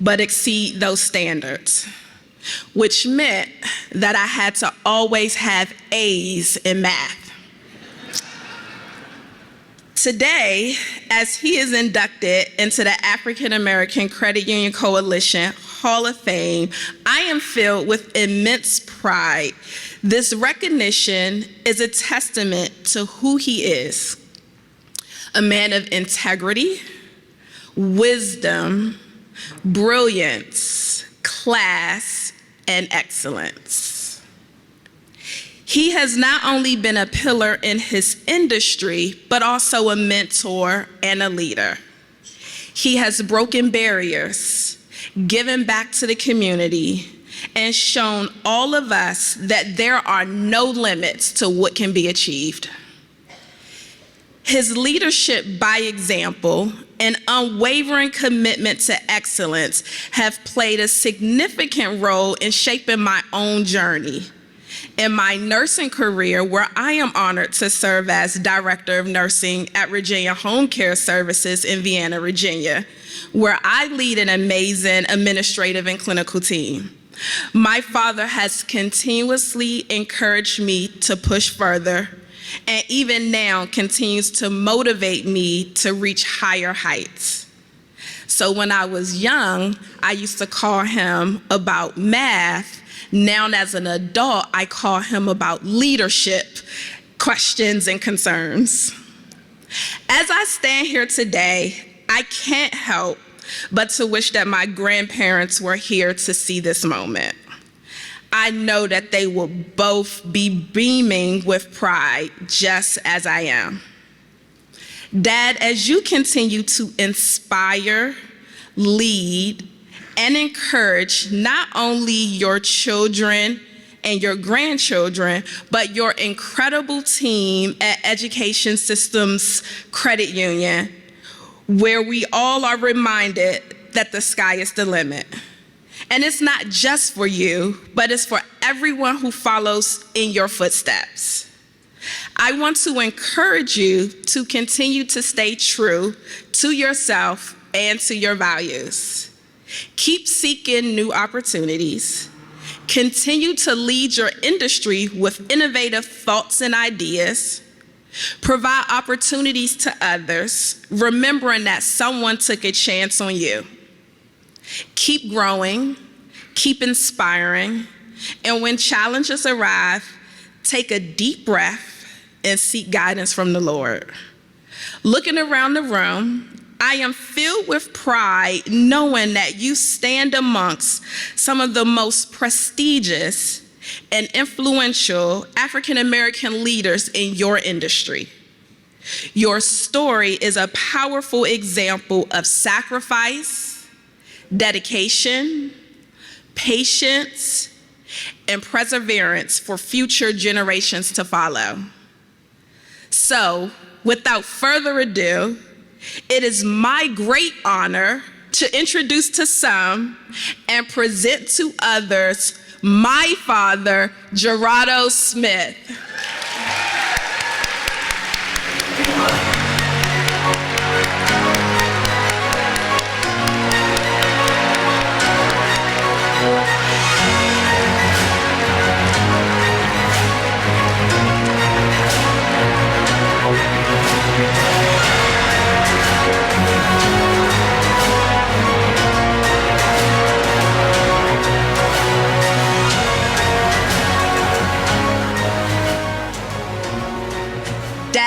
but exceed those standards, which meant that I had to always have A's in math. Today, as he is inducted into the African American Credit Union Coalition Hall of Fame, I am filled with immense pride. This recognition is a testament to who he is, a man of integrity, wisdom, brilliance, class, and excellence. He has not only been a pillar in his industry, but also a mentor and a leader. He has broken barriers, given back to the community, and shown all of us that there are no limits to what can be achieved. His leadership by example and unwavering commitment to excellence have played a significant role in shaping my own journey. In my nursing career, where I am honored to serve as Director of Nursing at Virginia Home Care Services in Vienna, Virginia, where I lead an amazing administrative and clinical team. My father has continuously encouraged me to push further, and even now continues to motivate me to reach higher heights. So when I was young, I used to call him about math. Now, as an adult, I call him about leadership questions and concerns. As I stand here today, I can't help but to wish that my grandparents were here to see this moment. I know that they will both be beaming with pride, just as I am. Dad, as you continue to inspire, lead, and encourage not only your children and your grandchildren, but your incredible team at Education Systems Credit Union, where we all are reminded that the sky is the limit. And it's not just for you, but it's for everyone who follows in your footsteps. I want to encourage you to continue to stay true to yourself and to your values. Keep seeking new opportunities. Continue to lead your industry with innovative thoughts and ideas. Provide opportunities to others, remembering that someone took a chance on you. Keep growing, keep inspiring, and when challenges arrive, take a deep breath and seek guidance from the Lord. Looking around the room, I am filled with pride knowing that you stand amongst some of the most prestigious and influential African American leaders in your industry. Your story is a powerful example of sacrifice, dedication, patience, and perseverance for future generations to follow. So, without further ado, it is my great honor to introduce to some and present to others my father, Girado Smith.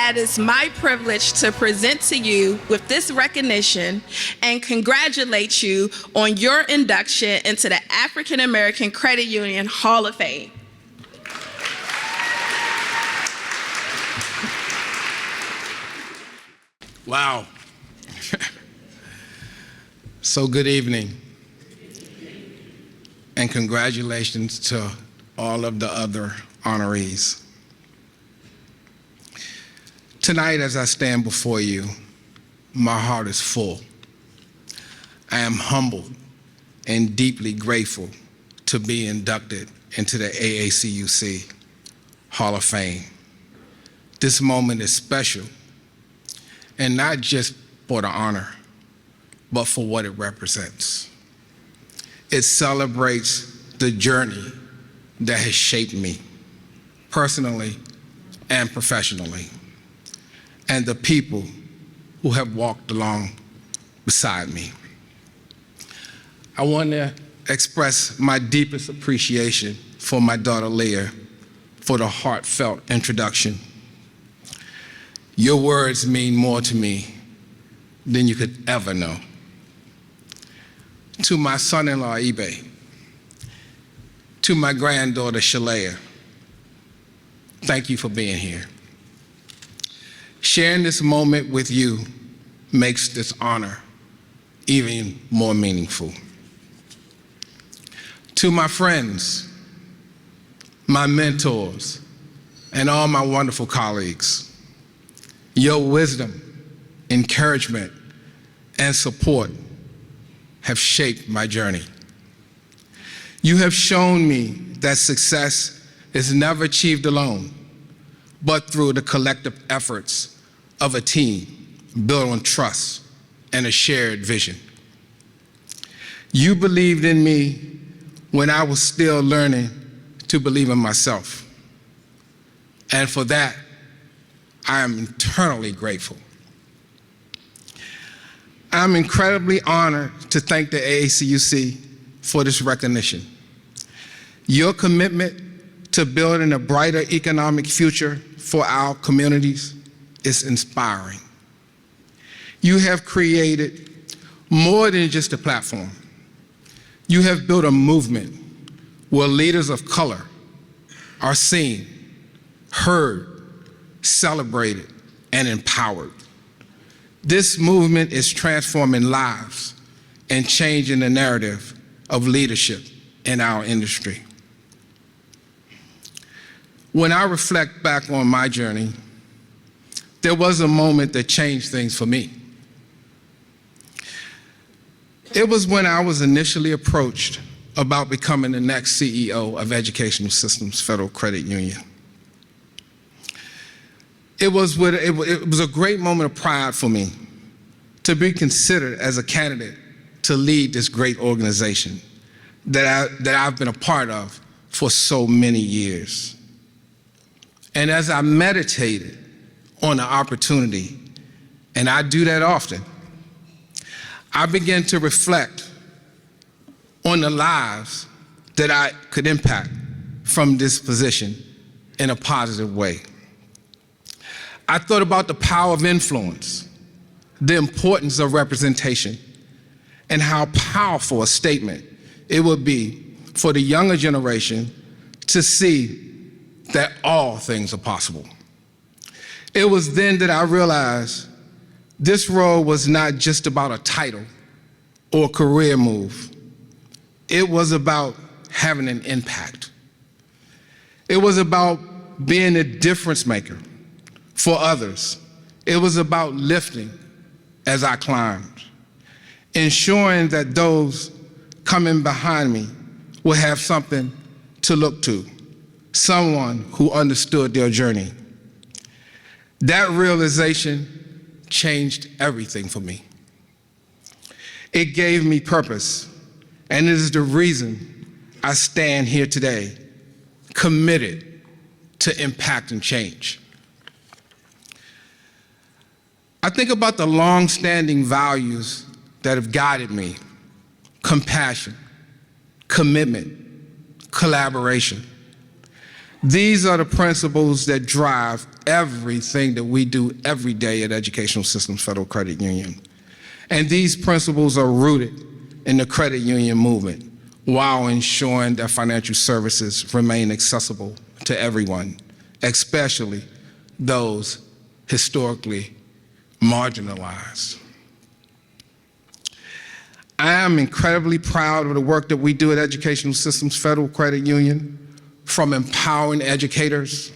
It is my privilege to present to you with this recognition and congratulate you on your induction into the African American Credit Union Hall of Fame. Wow. So good evening. And congratulations to all of the other honorees. Tonight, as I stand before you, my heart is full. I am humbled and deeply grateful to be inducted into the AACUC Hall of Fame. This moment is special, and not just for the honor, but for what it represents. It celebrates the journey that has shaped me, personally and professionally, and the people who have walked along beside me. I want to express my deepest appreciation for my daughter Leah for the heartfelt introduction. Your words mean more to me than you could ever know. To my son-in-law Ibe, to my granddaughter Shalea, thank you for being here. Sharing this moment with you makes this honor even more meaningful. To my friends, my mentors, and all my wonderful colleagues, your wisdom, encouragement, and support have shaped my journey. You have shown me that success is never achieved alone, but through the collective efforts of a team built on trust and a shared vision. You believed in me when I was still learning to believe in myself. And for that, I am eternally grateful. I'm incredibly honored to thank the AACUC for this recognition. Your commitment to building a brighter economic future for our communities is inspiring. You have created more than just a platform. You have built a movement where leaders of color are seen, heard, celebrated, and empowered. This movement is transforming lives and changing the narrative of leadership in our industry. When I reflect back on my journey, there was a moment that changed things for me. It was when I was initially approached about becoming the next CEO of Educational Systems Federal Credit Union. It was a great moment of pride for me to be considered as a candidate to lead this great organization that I've been a part of for so many years. And as I meditated on the opportunity, and I do that often, I began to reflect on the lives that I could impact from this position in a positive way. I thought about the power of influence, the importance of representation, and how powerful a statement it would be for the younger generation to see that all things are possible. It was then that I realized this role was not just about a title or a career move. It was about having an impact. It was about being a difference maker for others. It was about lifting as I climbed, ensuring that those coming behind me would have something to look to, someone who understood their journey. That realization changed everything for me. It gave me purpose, and it is the reason I stand here today, committed to impact and change. I think about the long-standing values that have guided me: compassion, commitment, collaboration. These are the principles that drive everything that we do every day at Educational Systems Federal Credit Union. And these principles are rooted in the credit union movement while ensuring that financial services remain accessible to everyone, especially those historically marginalized. I am incredibly proud of the work that we do at Educational Systems Federal Credit Union, from empowering educators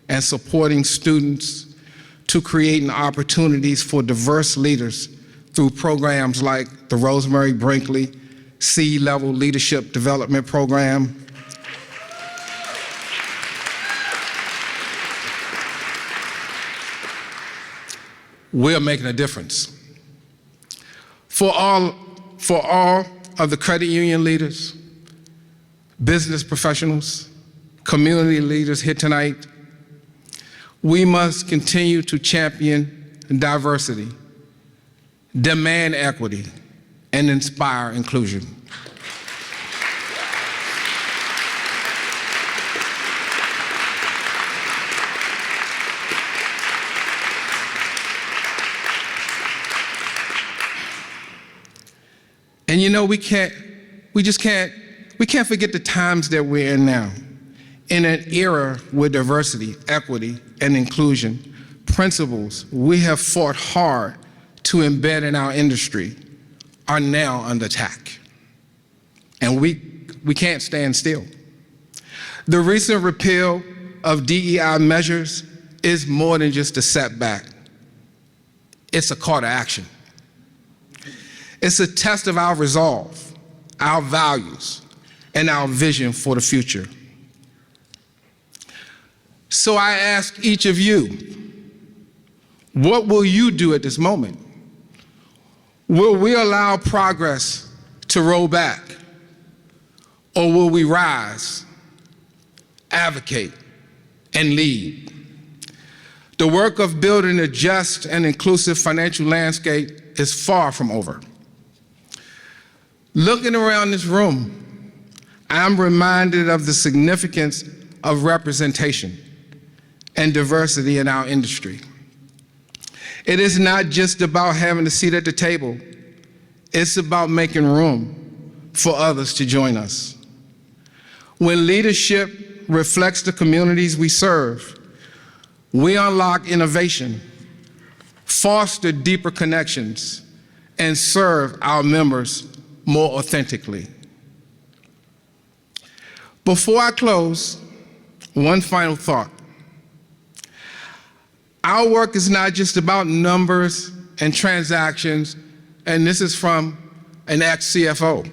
and supporting students to creating opportunities for diverse leaders through programs like the Rosemary Brinkley C-Level Leadership Development Program. We're making a difference. For all of the credit union leaders, business professionals, community leaders here tonight, we must continue to champion diversity, demand equity, and inspire inclusion. And you know, we can't forget the times that we're in now. In an era with diversity, equity, and inclusion, principles we have fought hard to embed in our industry are now under attack. And we can't stand still. The recent repeal of DEI measures is more than just a setback. It's a call to action. It's a test of our resolve, our values, and our vision for the future. So I ask each of you, what will you do at this moment? Will we allow progress to roll back? Or will we rise, advocate, and lead? The work of building a just and inclusive financial landscape is far from over. Looking around this room, I'm reminded of the significance of representation and diversity in our industry. It is not just about having a seat at the table. It's about making room for others to join us. When leadership reflects the communities we serve, we unlock innovation, foster deeper connections, and serve our members more authentically. Before I close, one final thought. Our work is not just about numbers and transactions, and this is from an ex-CFO.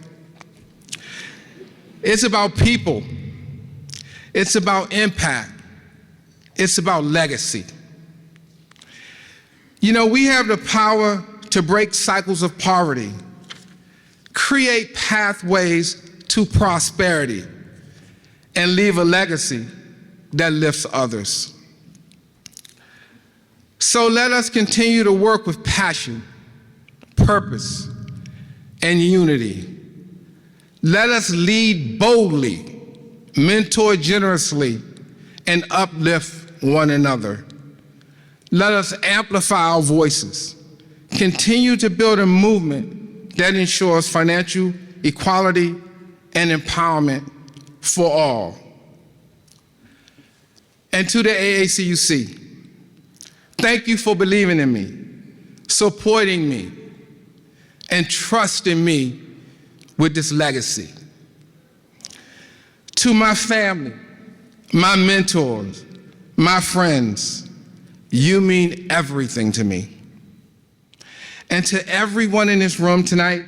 It's about people. It's about impact. It's about legacy. You know, we have the power to break cycles of poverty, create pathways to prosperity, and leave a legacy that lifts others. So let us continue to work with passion, purpose, and unity. Let us lead boldly, mentor generously, and uplift one another. Let us amplify our voices, continue to build a movement that ensures financial equality and empowerment for all. And to the AACUC, thank you for believing in me, supporting me, and trusting me with this legacy. To my family, my mentors, my friends, you mean everything to me. And to everyone in this room tonight,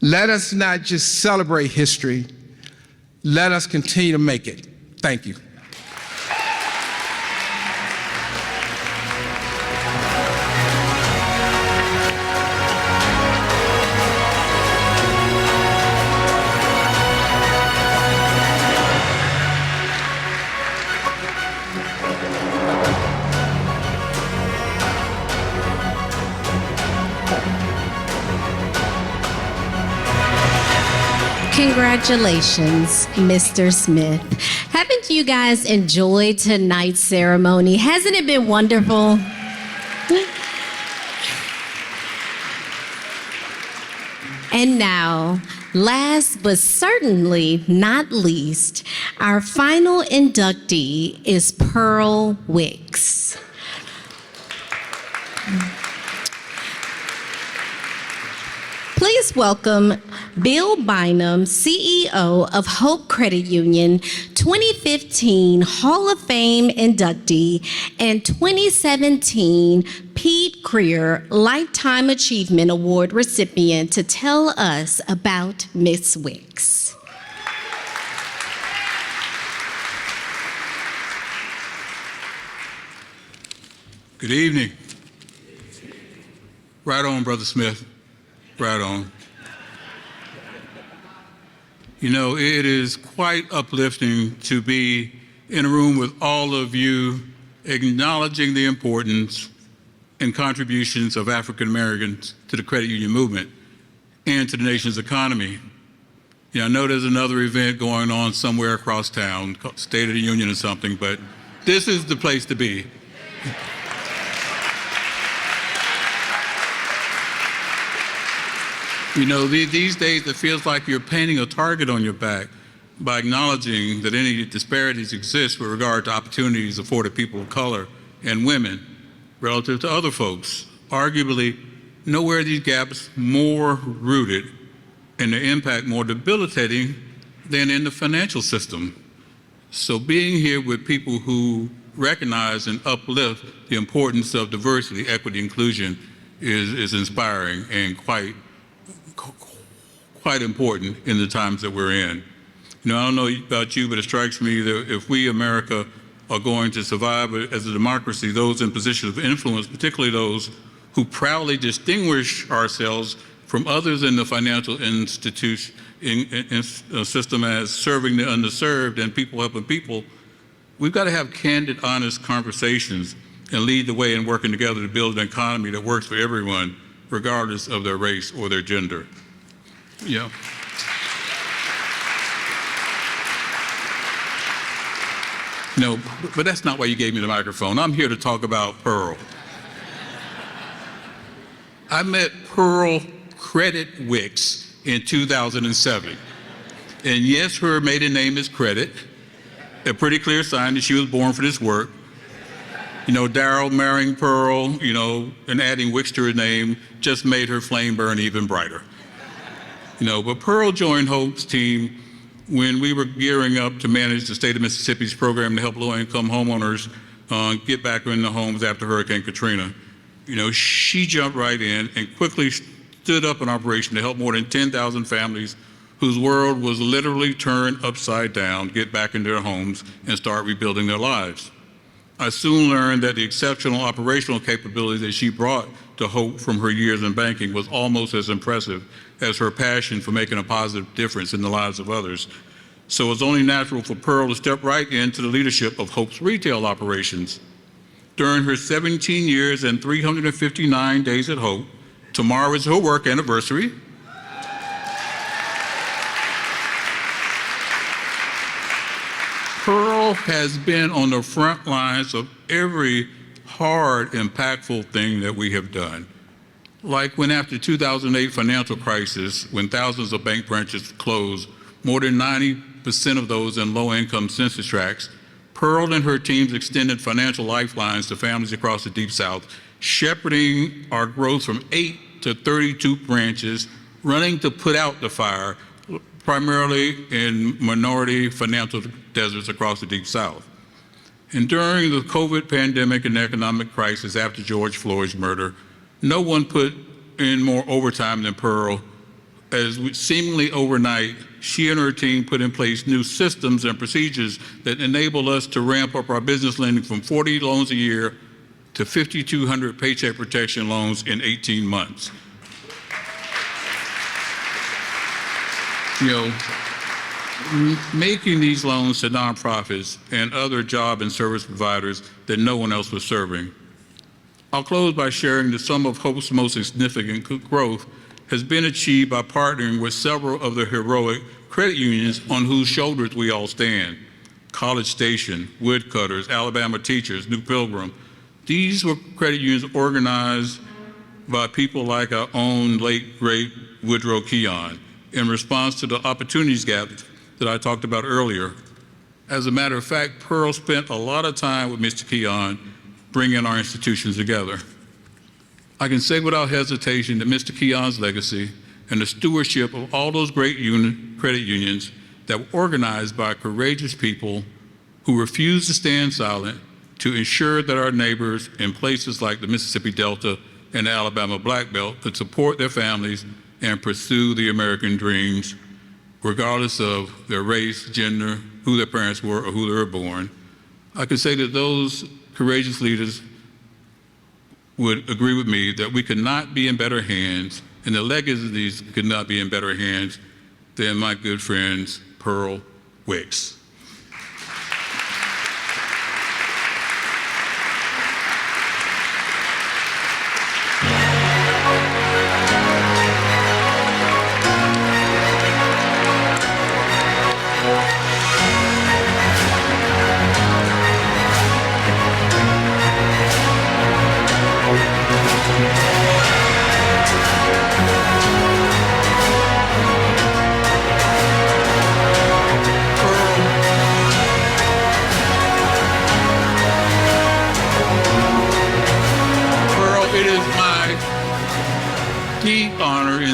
let us not just celebrate history, let us continue to make it. Thank you. Congratulations, Mr. Smith. Haven't you guys enjoyed tonight's ceremony? Hasn't it been wonderful? And now, last but certainly not least, our final inductee is Pearl Wicks. Please welcome Bill Bynum, CEO of Hope Credit Union, 2015 Hall of Fame inductee, and 2017 Pete Creer Lifetime Achievement Award recipient, to tell us about Miss Wicks. Good evening. Right on, Brother Smith. Right on. You know, it is quite uplifting to be in a room with all of you, acknowledging the importance and contributions of African Americans to the credit union movement and to the nation's economy. You know, I know there's another event going on somewhere across town, called State of the Union or something, but this is the place to be. You know, these days it feels like you're painting a target on your back by acknowledging that any disparities exist with regard to opportunities afforded people of color and women relative to other folks. Arguably, nowhere are these gaps more rooted and their impact more debilitating than in the financial system. So being here with people who recognize and uplift the importance of diversity, equity, inclusion is inspiring and quite important in the times that we're in. You know, I don't know about you, but it strikes me that if we, America, are going to survive as a democracy, those in positions of influence, particularly those who proudly distinguish ourselves from others in the financial institution system as serving the underserved and people helping people, we've got to have candid, honest conversations and lead the way in working together to build an economy that works for everyone, regardless of their race or their gender. Yeah. No, but that's not why you gave me the microphone. I'm here to talk about Pearl. I met Pearl Credit Wicks in 2007. And yes, her maiden name is Credit, a pretty clear sign that she was born for this work. You know, Darryl marrying Pearl, you know, and adding Wicks to her name just made her flame burn even brighter. You know, but Pearl joined Hope's team when we were gearing up to manage the state of Mississippi's program to help low-income homeowners get back in the homes after Hurricane Katrina. You know, she jumped right in and quickly stood up an operation to help more than 10,000 families whose world was literally turned upside down get back in their homes and start rebuilding their lives. I soon learned that the exceptional operational capability that she brought to Hope from her years in banking was almost as impressive as her passion for making a positive difference in the lives of others. So it was only natural for Pearl to step right into the leadership of Hope's retail operations. During her 17 years and 359 days at Hope, tomorrow is her work anniversary. Pearl has been on the front lines of every hard, impactful thing that we have done. Like when after 2008 financial crisis, when thousands of bank branches closed, more than 90% of those in low-income census tracts, Pearl and her teams extended financial lifelines to families across the Deep South, shepherding our growth from 8 to 32 branches, running to put out the fire, primarily in minority financial deserts across the Deep South. And during the COVID pandemic and economic crisis after George Floyd's murder, no one put in more overtime than Pearl, as seemingly overnight, she and her team put in place new systems and procedures that enable us to ramp up our business lending from 40 loans a year to 5,200 paycheck protection loans in 18 months. You know, making these loans to nonprofits and other job and service providers that no one else was serving. I'll close by sharing that some of Hope's most significant growth has been achieved by partnering with several of the heroic credit unions on whose shoulders we all stand. College Station, Woodcutters, Alabama Teachers, New Pilgrim. These were credit unions organized by people like our own late, great Woodrow Keon in response to the opportunities gap that I talked about earlier. As a matter of fact, Pearl spent a lot of time with Mr. Keon bringing our institutions together. I can say without hesitation that Mr. Keon's legacy and the stewardship of all those great credit unions that were organized by courageous people who refused to stand silent to ensure that our neighbors in places like the Mississippi Delta and the Alabama Black Belt could support their families and pursue the American dreams, regardless of their race, gender, who their parents were, or who they were born. I can say that those courageous leaders would agree with me that we could not be in better hands, and the legacies could not be in better hands than my good friends, Pearl Wicks.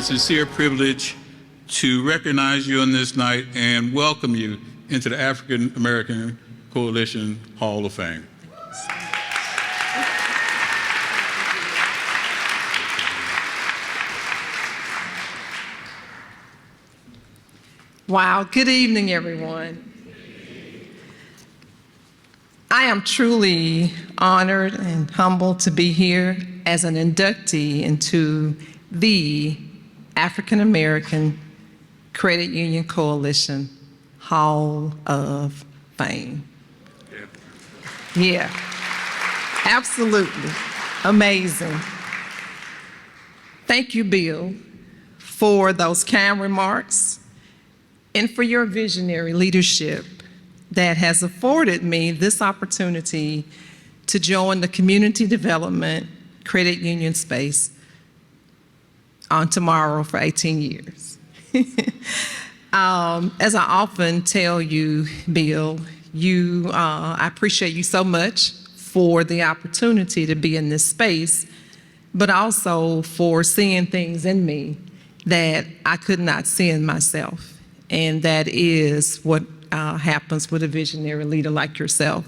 Sincere privilege to recognize you on this night and welcome you into the African American Coalition Hall of Fame. Wow, good evening, everyone. I am truly honored and humbled to be here as an inductee into the African American Credit Union Coalition Hall of Fame. Yeah, absolutely amazing. Thank you, Bill, for those kind remarks and for your visionary leadership that has afforded me this opportunity to join the community development credit union space on tomorrow for 18 years. As I often tell you, Bill, I appreciate you so much for the opportunity to be in this space, but also for seeing things in me that I could not see in myself. And that is what happens with a visionary leader like yourself.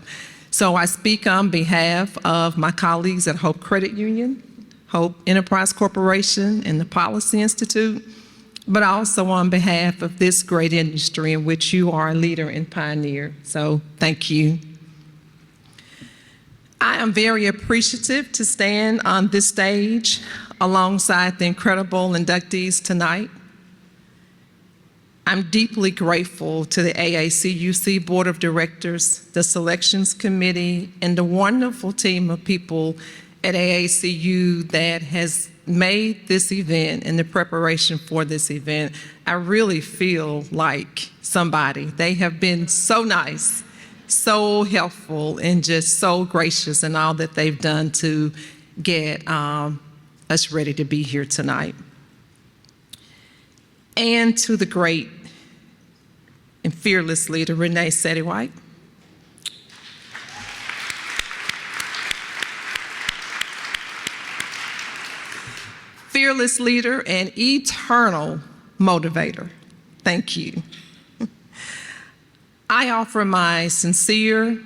So I speak on behalf of my colleagues at Hope Credit Union, Hope Enterprise Corporation, and the Policy Institute, but also on behalf of this great industry in which you are a leader and pioneer. So thank you. I am very appreciative to stand on this stage alongside the incredible inductees tonight. I'm deeply grateful to the AACUC Board of Directors, the Selections Committee, and the wonderful team of people at AACU that has made this event and the preparation for this event. I really feel like somebody. They have been so nice, so helpful, and just so gracious in all that they've done to get us ready to be here tonight. And to the great and fearless leader, Renee Settywhite. Fearless leader and eternal motivator. Thank you. I offer my sincere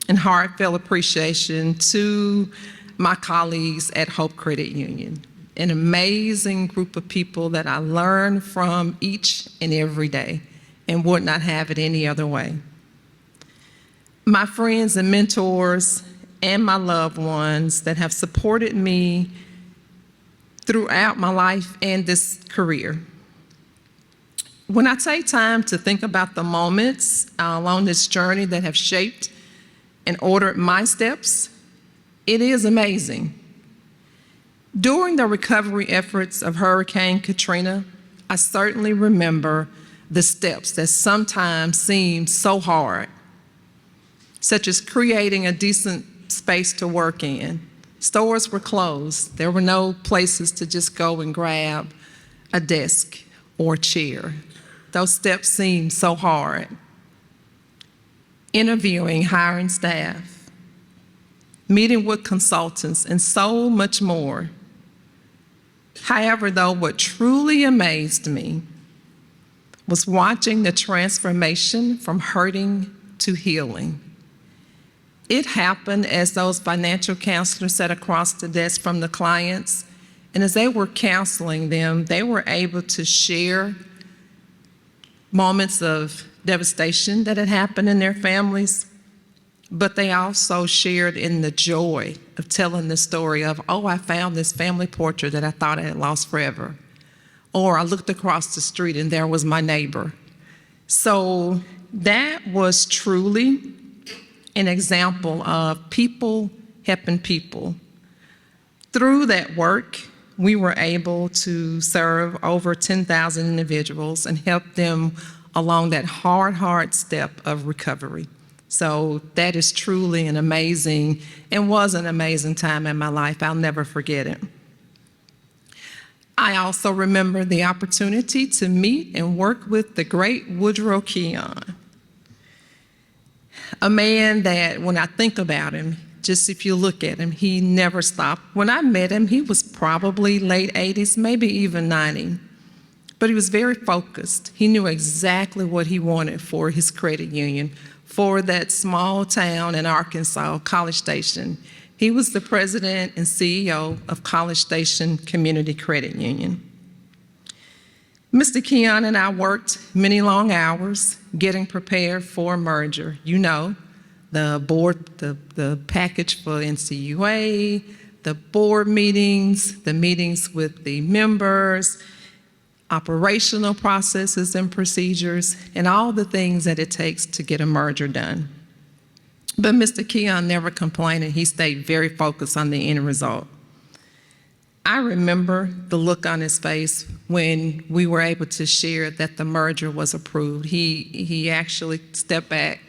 and heartfelt appreciation to my colleagues at Hope Credit Union, an amazing group of people that I learn from each and every day and would not have it any other way. My friends and mentors and my loved ones that have supported me throughout my life and this career. When I take time to think about the moments along this journey that have shaped and ordered my steps, it is amazing. During the recovery efforts of Hurricane Katrina, I certainly remember the steps that sometimes seem so hard, such as creating a decent space to work in. Stores were closed. There were no places to just go and grab a desk or chair. Those steps seemed so hard. Interviewing, hiring staff, meeting with consultants, and so much more. However, though, what truly amazed me was watching the transformation from hurting to healing. It happened as those financial counselors sat across the desk from the clients, and as they were counseling them, they were able to share moments of devastation that had happened in their families, but they also shared in the joy of telling the story of, oh, I found this family portrait that I thought I had lost forever. Or I looked across the street and there was my neighbor. So that was truly an example of people helping people. Through that work, we were able to serve over 10,000 individuals and help them along that hard step of recovery. So that is truly an amazing, and was an amazing time in my life. I'll never forget it. I also remember the opportunity to meet and work with the great Woodrow Keon, a man that when I think about him, just if you look at him, he never stopped. When I met him, he was probably late 80s, maybe even 90. But he was very focused. He knew exactly what he wanted for his credit union, for that small town in Arkansas, College Station. He was the president and CEO of College Station Community Credit Union. Mr. Keon and I worked many long hours getting prepared for a merger. You know, the board, the package for NCUA, the board meetings, the meetings with the members, operational processes and procedures, and all the things that it takes to get a merger done. But Mr. Keon never complained, and he stayed very focused on the end result. I remember the look on his face when we were able to share that the merger was approved. He actually stepped back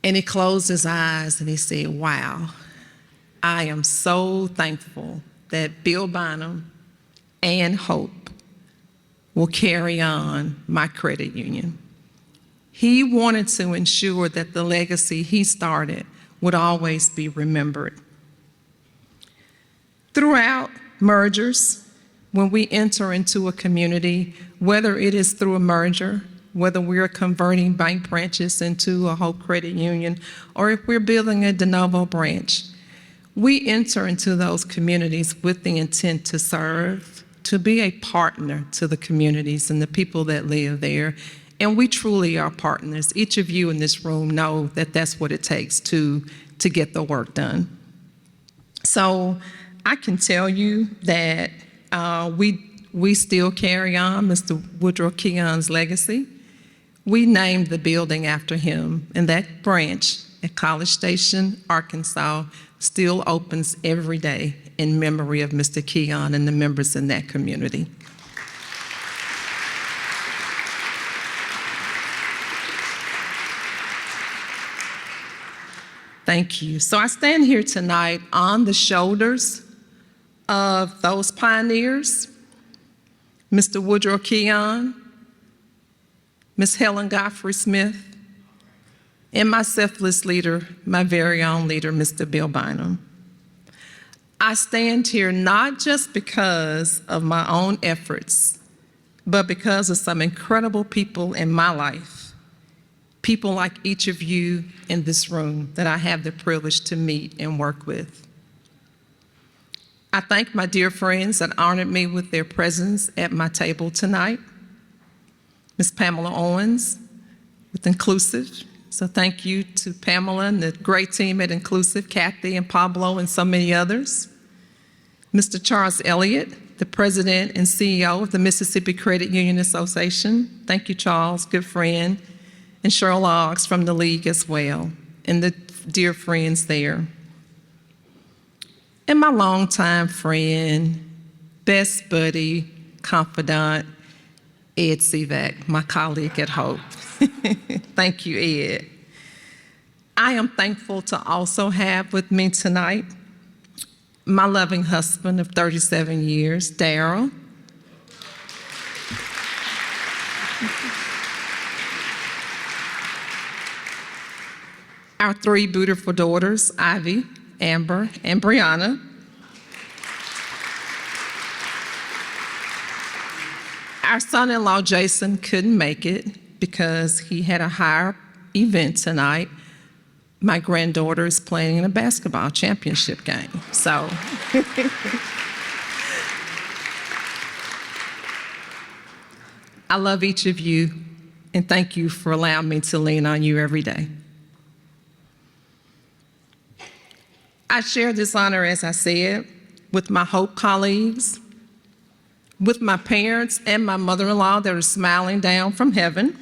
and he closed his eyes and he said, wow, I am so thankful that Bill Bynum and hope will carry on my credit union. He wanted to ensure that the legacy he started would always be remembered. Throughout mergers, when we enter into a community, whether it is through a merger, whether we're converting bank branches into a whole credit union, or if we're building a de novo branch, we enter into those communities with the intent to serve, to be a partner to the communities and the people that live there. And we truly are partners. Each of you in this room know that that's what it takes to get the work done. So I can tell you that we still carry on Mr. Woodrow Keon's legacy. We named the building after him, and that branch at College Station, Arkansas, still opens every day in memory of Mr. Keon and the members in that community. Thank you. So I stand here tonight on the shoulders of those pioneers, Mr. Woodrow Keon, Ms. Helen Godfrey Smith, and my selfless leader, my very own leader, Mr. Bill Bynum. I stand here not just because of my own efforts, but because of some incredible people in my life, people like each of you in this room that I have the privilege to meet and work with. I thank my dear friends that honored me with their presence at my table tonight. Ms. Pamela Owens with Inclusive. So thank you to Pamela and the great team at Inclusive, Kathy and Pablo and so many others. Mr. Charles Elliott, the president and CEO of the Mississippi Credit Union Association. Thank you, Charles, good friend. And Cheryl Oggs from the league as well, and the dear friends there. And my longtime friend, best buddy, confidant, Ed Sivak, my colleague at Hope. Thank you, Ed. I am thankful to also have with me tonight my loving husband of 37 years, LaDarryl. Our three beautiful daughters, Ivy, Amber, and Brianna. Our son-in-law, Jason, couldn't make it because he had a higher event tonight. My granddaughter is playing in a basketball championship game, so. I love each of you, and thank you for allowing me to lean on you every day. I share this honor, as I said, with my Hope colleagues, with my parents and my mother-in-law that are smiling down from heaven,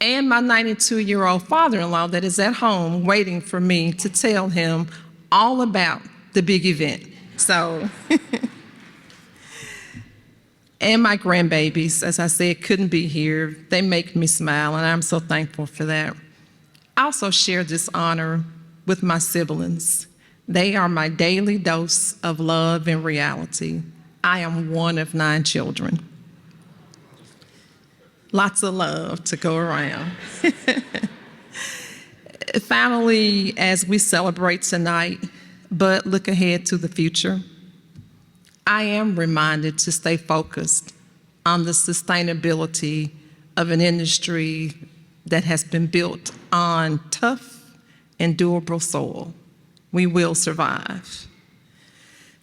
and my 92-year-old father-in-law that is at home waiting for me to tell him all about the big event. So, and my grandbabies, as I said, couldn't be here. They make me smile, and I'm so thankful for that. I also share this honor with my siblings. They are my daily dose of love and reality. I am one of 9 children. Lots of love to go around. Finally, as we celebrate tonight, but look ahead to the future, I am reminded to stay focused on the sustainability of an industry that has been built on tough and durable soil. We will survive.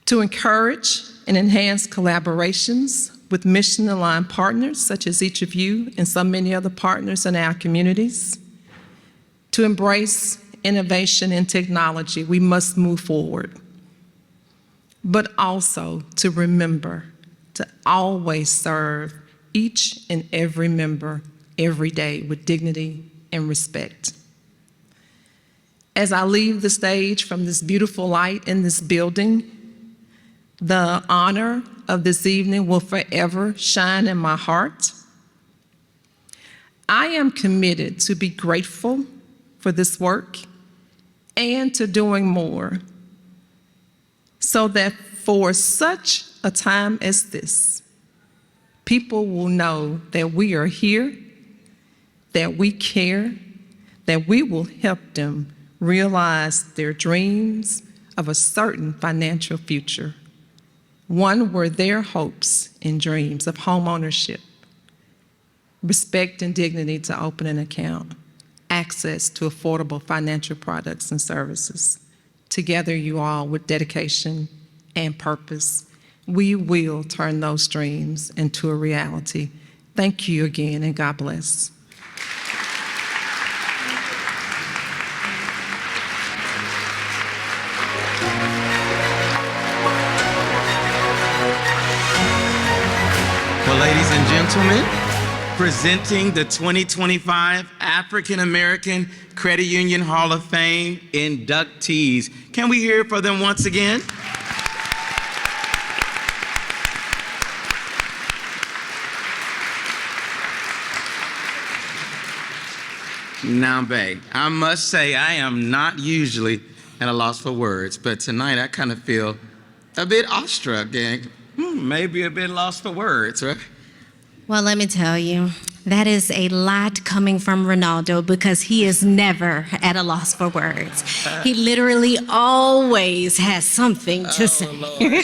To encourage and enhance collaborations with mission-aligned partners, such as each of you and so many other partners in our communities. To embrace innovation and technology, we must move forward. But also to remember to always serve each and every member every day with dignity and respect. As I leave the stage from this beautiful light in this building, the honor of this evening will forever shine in my heart. I am committed to be grateful for this work and to doing more, so that for such a time as this, people will know that we are here, that we care, that we will help them realize their dreams of a certain financial future, one where their hopes and dreams of home ownership, respect and dignity to open an account, access to affordable financial products and services. Together, you all, with dedication and purpose, we will turn those dreams into a reality. Thank you again, and God bless. Well, ladies and gentlemen, presenting the 2025 African American Credit Union Hall of Fame inductees. Can we hear for them once again? Now, babe, I must say I am not usually at a loss for words, but tonight I kind of feel a bit awestruck and maybe a bit lost for words, right? Well, let me tell you, that is a lot coming from Ronaldo because he is never at a loss for words. He literally always has something to say.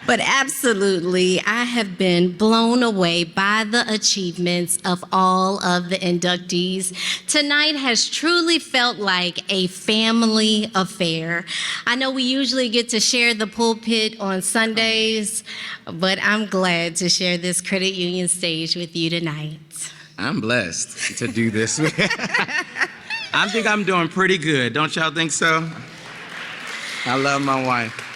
But absolutely, I have been blown away by the achievements of all of the inductees. Tonight has truly felt like a family affair. I know we usually get to share the pulpit on Sundays, but I'm glad to share this credit union stage with you tonight. I'm blessed to do this. I think I'm doing pretty good. Don't y'all think so? I love my wife.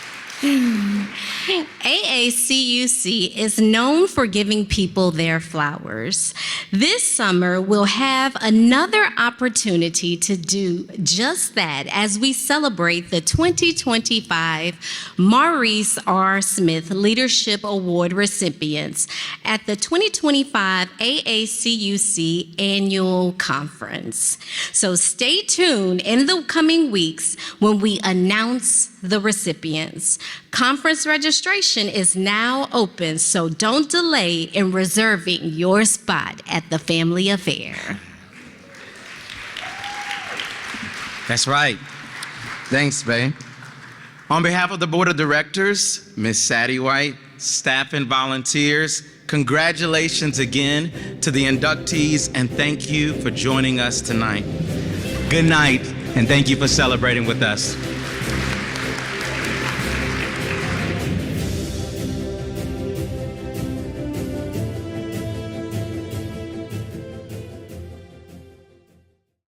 AACUC is known for giving people their flowers. This summer, we'll have another opportunity to do just that as we celebrate the 2025 Maurice R. Smith Leadership Award recipients at the 2025 AACUC Annual Conference. So stay tuned in the coming weeks when we announce the recipients. Conference registration is now open, so don't delay in reserving your spot at the family affair. That's right. Thanks, babe. On behalf of the Board of Directors, Ms. Sadie White, staff and volunteers, congratulations again to the inductees, and thank you for joining us tonight. Good night, and thank you for celebrating with us.